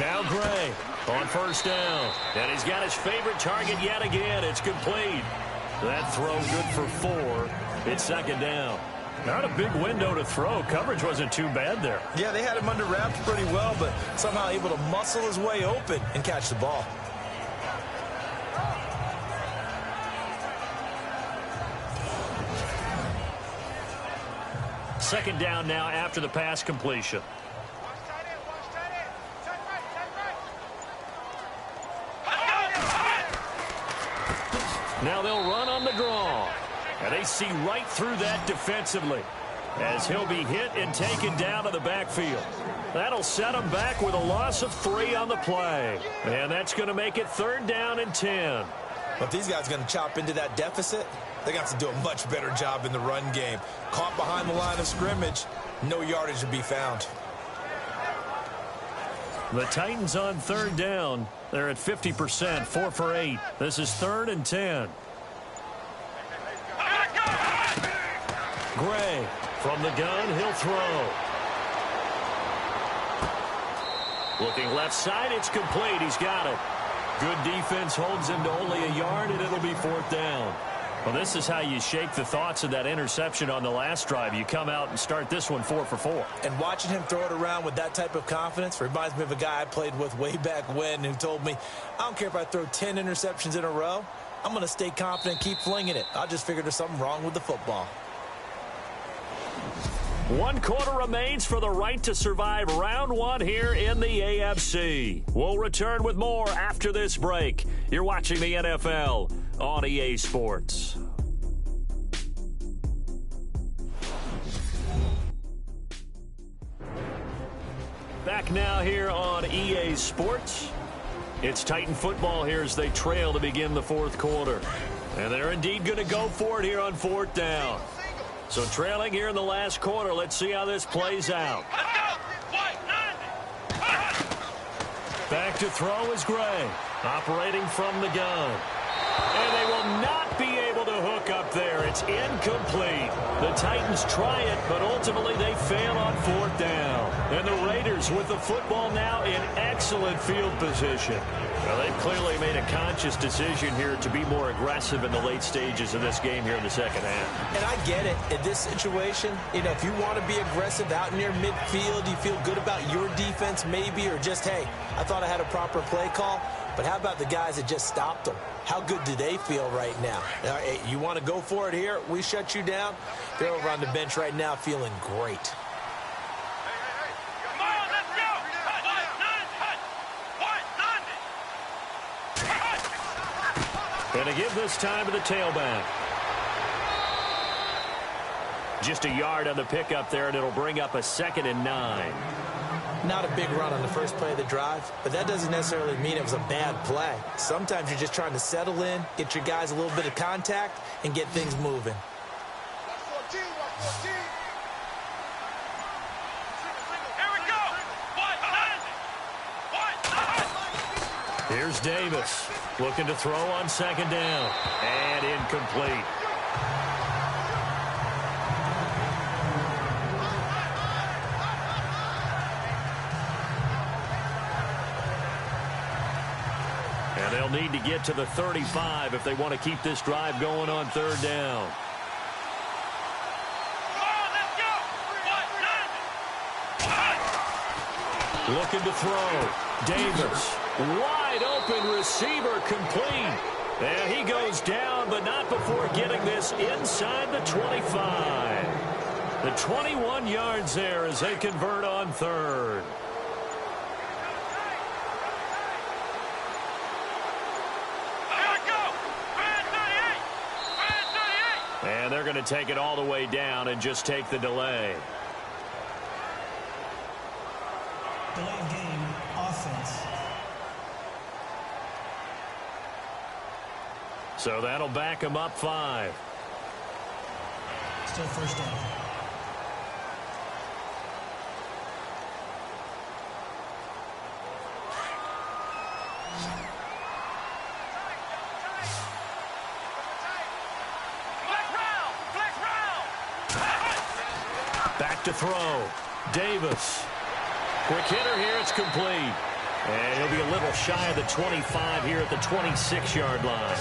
Now Gray on first down. And he's got his favorite target yet again. It's complete. That throw good for 4. It's second down. Not a big window to throw. Coverage wasn't too bad there. Yeah, they had him under wraps pretty well, but somehow able to muscle his way open and catch the ball. Second down now after the pass completion. Now they'll run on the draw. And they see right through that defensively as he'll be hit and taken down to the backfield. That'll set him back with a loss of 3 on the play. And that's going to make it 3rd down and 10. But these guys are going to chop into that deficit. They're going to have to do a much better job in the run game. Caught behind the line of scrimmage, no yardage to be found. The Titans on 3rd down. They're at 50%, 4 for 8. This is 3rd and 10. Gray from the gun, he'll throw. Looking left side, it's complete. He's got it. Good defense holds him to only a yard, and it'll be 4th down. Well, this is how you shake the thoughts of that interception on the last drive. You come out and start this one 4 for 4. And watching him throw it around with that type of confidence reminds me of a guy I played with way back when who told me, I don't care if I throw 10 interceptions in a row. I'm going to stay confident and keep flinging it. I just figured there's something wrong with the football. 1 quarter remains for the right to survive round 1 here in the AFC. We'll return with more after this break. You're watching the NFL on EA Sports. Back now here on EA Sports. It's Titan football here as they trail to begin the 4th quarter. And they're indeed going to go for it here on 4th down. So trailing here in the last quarter. Let's see how this plays out. Back to throw is Gray, operating from the gun. And they will not be able to hook up there. it's incomplete. The Titans try it, but ultimately they fail on 4th down. And the Raiders with the football now in excellent field position. Well, they've clearly made a conscious decision here to be more aggressive in the late stages of this game here in the second half. And I get it. In this situation, if you want to be aggressive out near midfield, you feel good about your defense maybe, or just, hey, I thought I had a proper play call. But how about the guys that just stopped them? How good do they feel right now? Hey, you want to go for it here? We shut you down. They're over on the bench right now feeling great. And to give this time to the tailback. Just a yard on the pickup there, and it'll bring up a 2nd and 9. Not a big run on the first play of the drive, but that doesn't necessarily mean it was a bad play. Sometimes you're just trying to settle in, get your guys a little bit of contact, and get things moving. Here's Davis, looking to throw on 2nd down, and incomplete. And they'll need to get to the 35 if they want to keep this drive going on 3rd down. Looking to throw. Davis. Wide open receiver complete. And he goes down, but not before getting this inside the 25. The 21 yards there as they convert on 3rd. And they're going to take it all the way down and just take the delay. Delay of game, offense. So that'll back him up 5. Still 1st down. Back to throw. Davis. Quick hitter here. It's complete. And he'll be a little shy of the 25 here at the 26-yard line.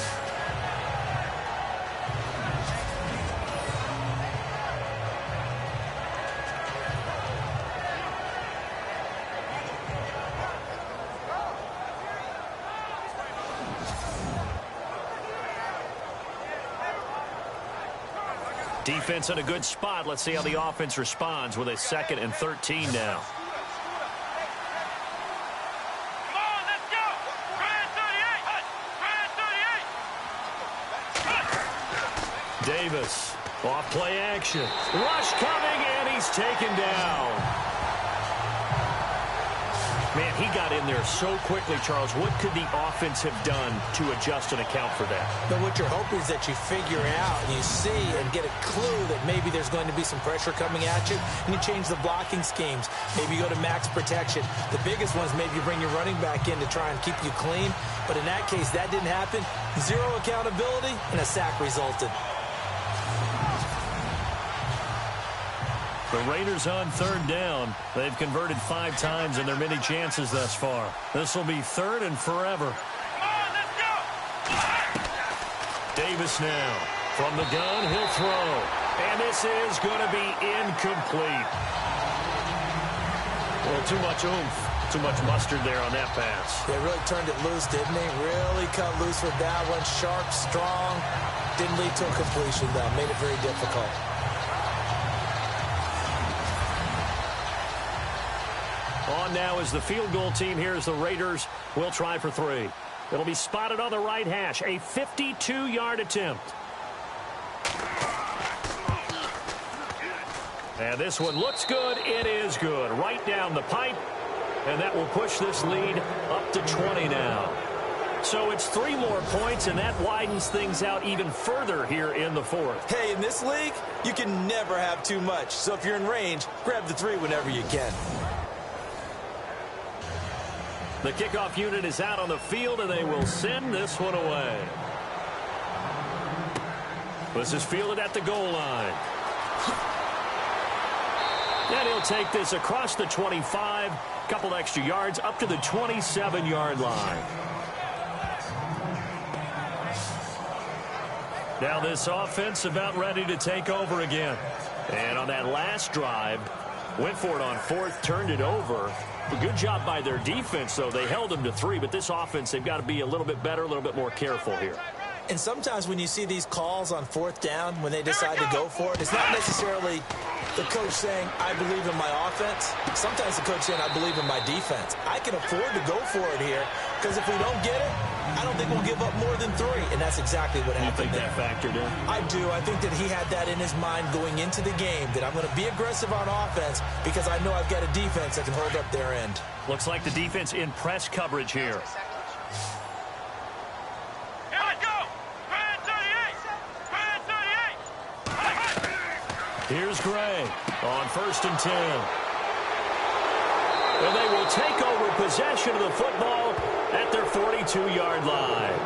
Defense in a good spot. Let's see how the offense responds with a 2nd and 13 now. Davis, off play action. Rush coming, and he's taken down. Man, he got in there so quickly, Charles. What could the offense have done to adjust and account for that? But what you're hoping is that you figure out, and you see and get a clue that maybe there's going to be some pressure coming at you, and you change the blocking schemes. Maybe you go to max protection. The biggest one is maybe you bring your running back in to try and keep you clean. But in that case, that didn't happen. Zero accountability, and a sack resulted. The Raiders on 3rd down. They've converted 5 times in their many chances thus far. This will be 3rd and forever. Davis now. From the gun, he'll throw. And this is going to be incomplete. Well, too much oomph. Too much mustard there on that pass. They really turned it loose, didn't they? Really cut loose with that one. Sharp, strong. Didn't lead to a completion, though. Made it very difficult. On now is the field goal team here as the Raiders will try for 3. It'll be spotted on the right hash. A 52-yard attempt. And this one looks good. It is good. Right down the pipe. And that will push this lead up to 20 now. So it's 3 more points, and that widens things out even further here in the 4th. Hey, in this league, you can never have too much. So if you're in range, grab the 3 whenever you can. The kickoff unit is out on the field, and they will send this one away. This is fielded at the goal line. And he'll take this across the 25, couple extra yards, up to the 27-yard line. Now this offense about ready to take over again. And on that last drive, went for it on fourth, turned it over. A good job by their defense, though. They held them to 3, but this offense, they've got to be a little bit better, a little bit more careful here. And sometimes when you see these calls on fourth down, when they decide to go for it, it's not necessarily the coach saying, I believe in my offense. Sometimes the coach saying, I believe in my defense. I can afford to go for it here, because if we don't get it, I don't think we'll give up more than 3. And that's exactly what happened. You think that factored in? I do. I think that he had that in his mind going into the game, that I'm going to be aggressive on offense because I know I've got a defense that can hold up their end. Looks like the defense in press coverage here. Here's Gray on 1st and 10. And they will take over possession of the football at their 42-yard line.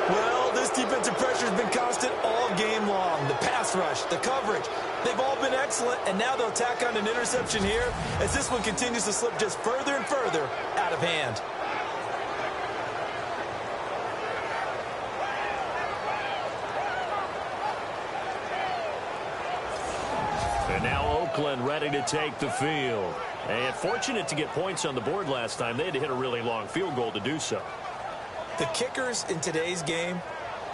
Well, this defensive pressure has been constant all game long. The pass rush, the coverage, they've all been excellent, and now they'll tack on an interception here as this one continues to slip just further and further out of hand. And now Oakland ready to take the field. And fortunate to get points on the board last time. They had to hit a really long field goal to do so. The kickers in today's game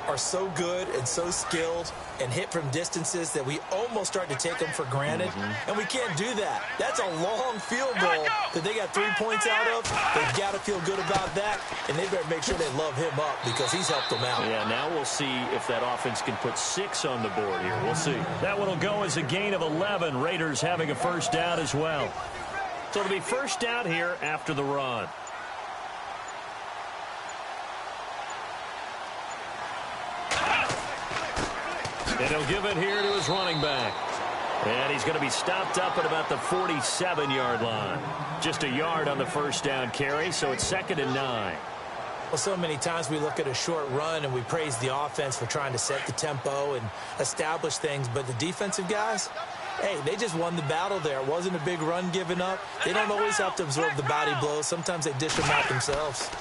are so good and so skilled and hit from distances that we almost start to take them for granted. And we can't do that. That's a long field goal that they got 3 points out of. They've got to feel good about that, and they better make sure they love him up because he's helped them out. Yeah, now we'll see if that offense can put 6 on the board here. We'll see. That one will go as a gain of 11. Raiders having a first down as well. So it'll be first down here after the run. And he'll give it here to his running back. And he's going to be stopped up at about the 47-yard line. Just a yard on the first down carry, so it's 2nd and 9. Well, so many times we look at a short run and we praise the offense for trying to set the tempo and establish things, but the defensive guys, hey, they just won the battle there. It wasn't a big run given up. They don't always have to absorb the body blows. Sometimes they dish them out themselves.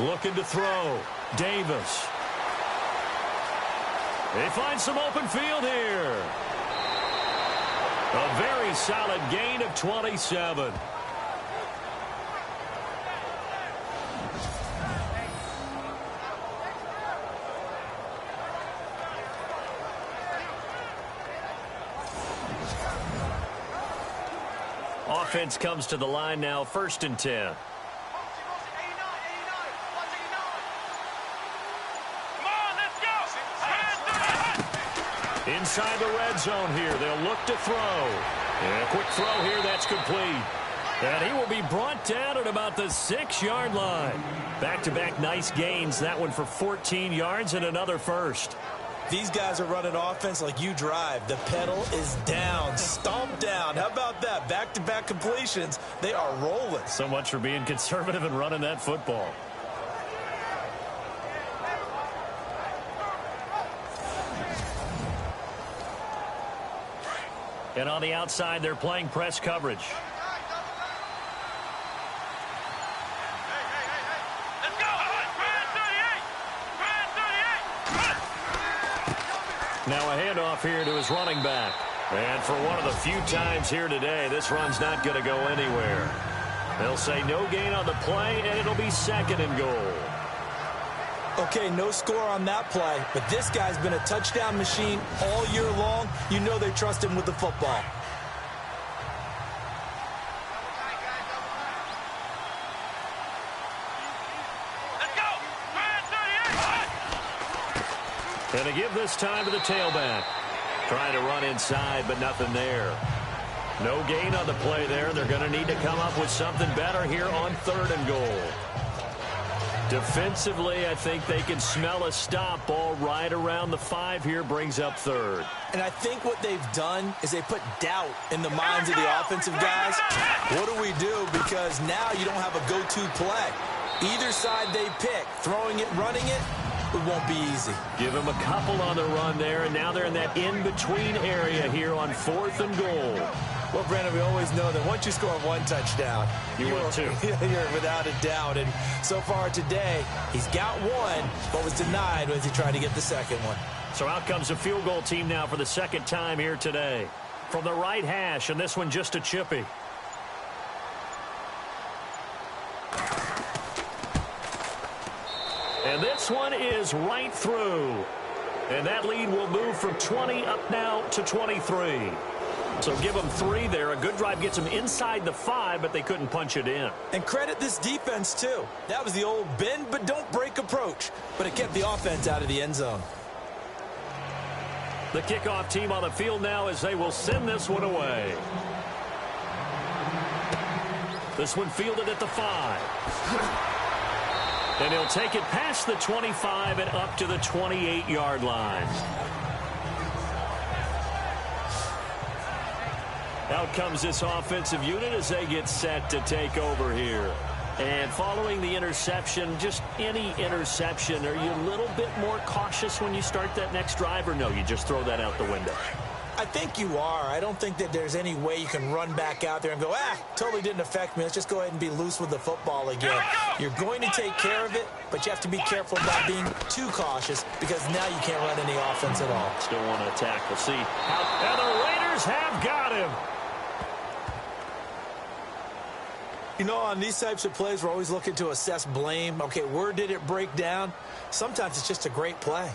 Looking to throw. Davis. They find some open field here. A very solid gain of 27. Offense comes to the line now, 1st and 10. Inside the red zone here. They'll look to throw. And a quick throw here. That's complete. And he will be brought down at about the 6-yard line. Back-to-back nice gains. That one for 14 yards and another first. These guys are running offense like you drive. The pedal is down, stomped down. How about that? Back-to-back completions. They are rolling. So much for being conservative and running that football. And on the outside, they're playing press coverage. Let's go! Now a handoff here to his running back. And for one of the few times here today, this run's not going to go anywhere. They'll say no gain on the play, and it'll be 2nd and goal. Okay, no score on that play, but this guy's been a touchdown machine all year long. You know they trust him with the football. Let's go! And they give this time to the tailback. Trying to run inside, but nothing there. No gain on the play there. They're going to need to come up with something better here on 3rd and goal. Defensively, I think they can smell a stop. Ball right around the 5 here, brings up 3rd. And I think what they've done is they put doubt in the minds of the offensive guys. What do we do? Because now you don't have a go-to play. Either side they pick, throwing it, running it, it won't be easy. Give them a couple on the run there, and now they're in that in-between area here on 4th and goal. Well, Brandon, we always know that once you score one touchdown, you win two. You're without a doubt. And so far today, he's got one, but was denied as he tried to get the second one. So out comes the field goal team now for the second time here today. From the right hash, and this one just a chippy. And this one is right through. And that lead will move from 20 up now to 23. So give them 3 there. A good drive gets them inside the 5, but they couldn't punch it in. And credit this defense, too. That was the old bend but don't break approach. But it kept the offense out of the end zone. The kickoff team on the field now as they will send this one away. This one fielded at the 5. And he'll take it past the 25 and up to the 28-yard line. Out comes this offensive unit as they get set to take over here. And following the interception, just any interception, are you a little bit more cautious when you start that next drive, or no, you just throw that out the window? I think you are. I don't think that there's any way you can run back out there and go, totally didn't affect me. Let's just go ahead and be loose with the football again. You're going to take care of it, but you have to be careful about being too cautious because now you can't run any offense at all. Still want to attack. We'll see. And the Raiders have got him. You know, on these types of plays, we're always looking to assess blame. Okay, where did it break down? Sometimes it's just a great play.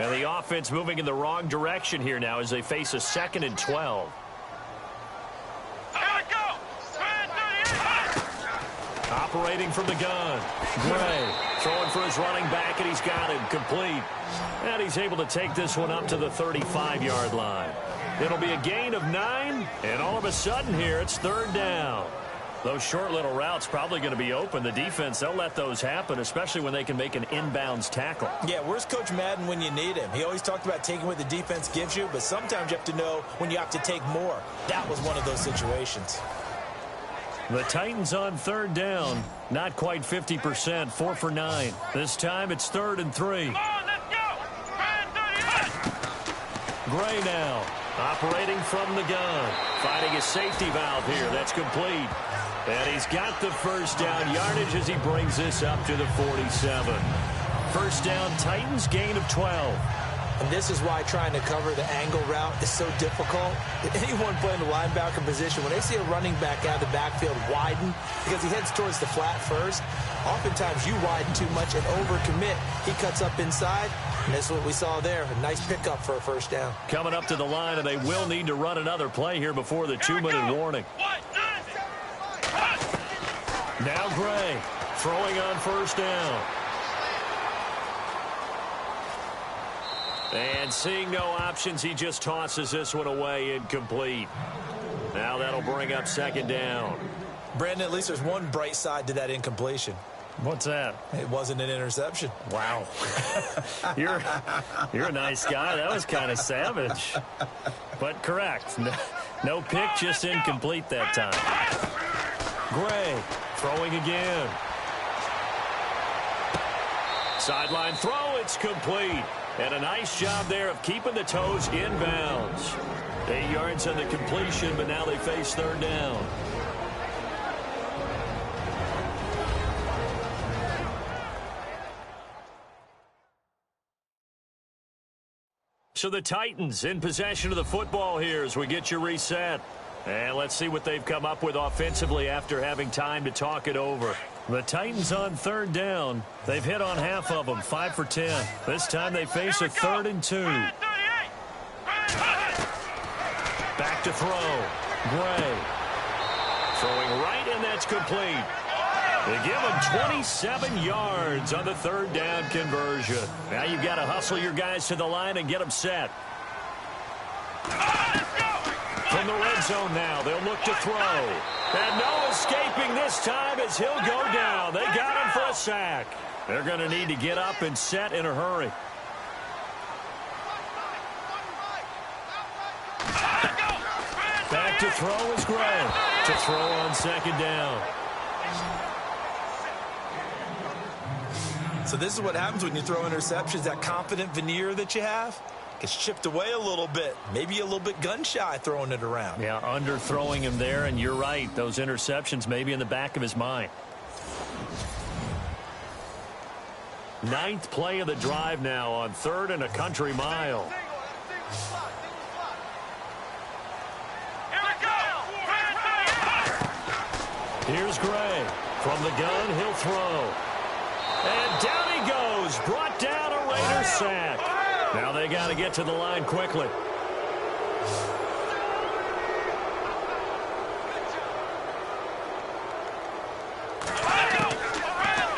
And the offense moving in the wrong direction here now as they face a 2nd and 12. Operating from the gun. Gray throwing for his running back, and he's got him complete. And he's able to take this one up to the 35-yard line. It'll be a gain of 9, and all of a sudden here it's 3rd down. Those short little routes probably going to be open. The defense, they'll let those happen, especially when they can make an inbounds tackle. Yeah, where's Coach Madden when you need him? He always talked about taking what the defense gives you, but sometimes you have to know when you have to take more. That was one of those situations. The Titans on 3rd down. Not quite 50%, 4 for 9. This time it's 3rd and 3. Come on, let's go. Gray now, operating from the gun. Finding a safety valve here. That's complete. And he's got the first down yardage as he brings this up to the 47. First down, Titans, gain of 12. And this is why trying to cover the angle route is so difficult. Anyone playing the linebacker position, when they see a running back out of the backfield widen, because he heads towards the flat first, oftentimes you widen too much and overcommit. He cuts up inside, and that's what we saw there. A nice pickup for a first down. Coming up to the line, and they will need to run another play here before the 2-minute warning. Now Gray throwing on first down. And seeing no options, he just tosses this one away, incomplete. Now that'll bring up 2nd down. Brandon, at least there's one bright side to that incompletion. What's that? It wasn't an interception. Wow. You're a nice guy. That was kind of savage. But correct. No pick, just incomplete that time. Gray throwing again. Sideline throw, it's complete. And a nice job there of keeping the toes inbounds. 8 yards on the completion, but now they face 3rd down. So the Titans in possession of the football here as we get you reset. And let's see what they've come up with offensively after having time to talk it over. The Titans on 3rd down. They've hit on half of them, 5 for 10. This time they face a 3rd and 2. Back to throw. Gray. Throwing right, and that's complete. They give them 27 yards on the 3rd down conversion. Now you've got to hustle your guys to the line and get them set. From the red zone now. They'll look to throw. And no escaping this time as he'll go down. They got him for a sack. They're going to need to get up and set in a hurry. Back to throw is Gray. To throw on second down. So this is what happens when you throw interceptions. That confident veneer that you have gets chipped away a little bit. Maybe a little bit gun-shy throwing it around. Yeah, underthrowing him there, and you're right. Those interceptions may be in the back of his mind. 9th play of the drive now on 3rd and a country mile. Here's Gray. From the gun, he'll throw. And down he goes. Brought down a Raider sack. Now they got to get to the line quickly.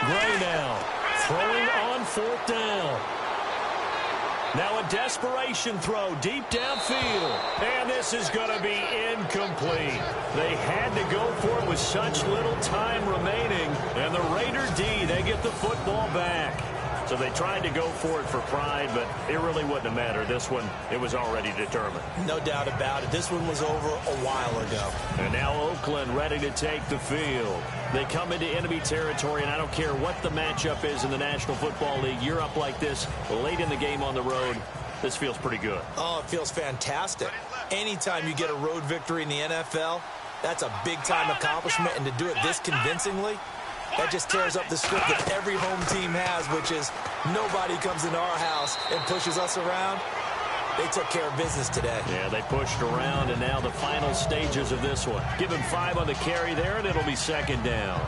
Gray now. Throwing on 4th down. Now a desperation throw deep downfield. And this is going to be incomplete. They had to go for it with such little time remaining. And the Raider D, they get the football back. So they tried to go for it for pride, but it really wouldn't have mattered. This one, it was already determined. No doubt about it. This one was over a while ago. And now Oakland ready to take the field. They come into enemy territory, and I don't care what the matchup is in the National Football League. You're up like this late in the game on the road. This feels pretty good. Oh, it feels fantastic. Anytime you get a road victory in the NFL, that's a big-time accomplishment, and to do it this convincingly, that just tears up the script that every home team has, which is nobody comes into our house and pushes us around. They took care of business today. Yeah, they pushed around, and now the final stages of this one. Give him 5 on the carry there, and it'll be 2nd down.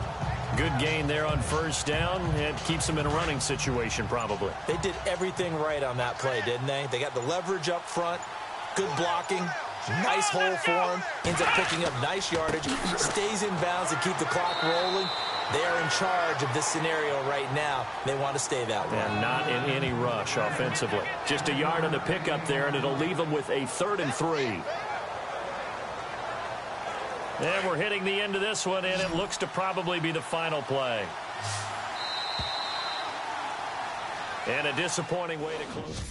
Good gain there on 1st down. It keeps them in a running situation, probably. They did everything right on that play, didn't they? They got the leverage up front, good blocking, nice hole for him, ends up picking up nice yardage, stays in bounds to keep the clock rolling. They are in charge of this scenario right now. They want to stay that way. And not in any rush offensively. Just a yard on the pickup there, and it'll leave them with a 3rd and 3. And we're hitting the end of this one, and it looks to probably be the final play. And a disappointing way to close.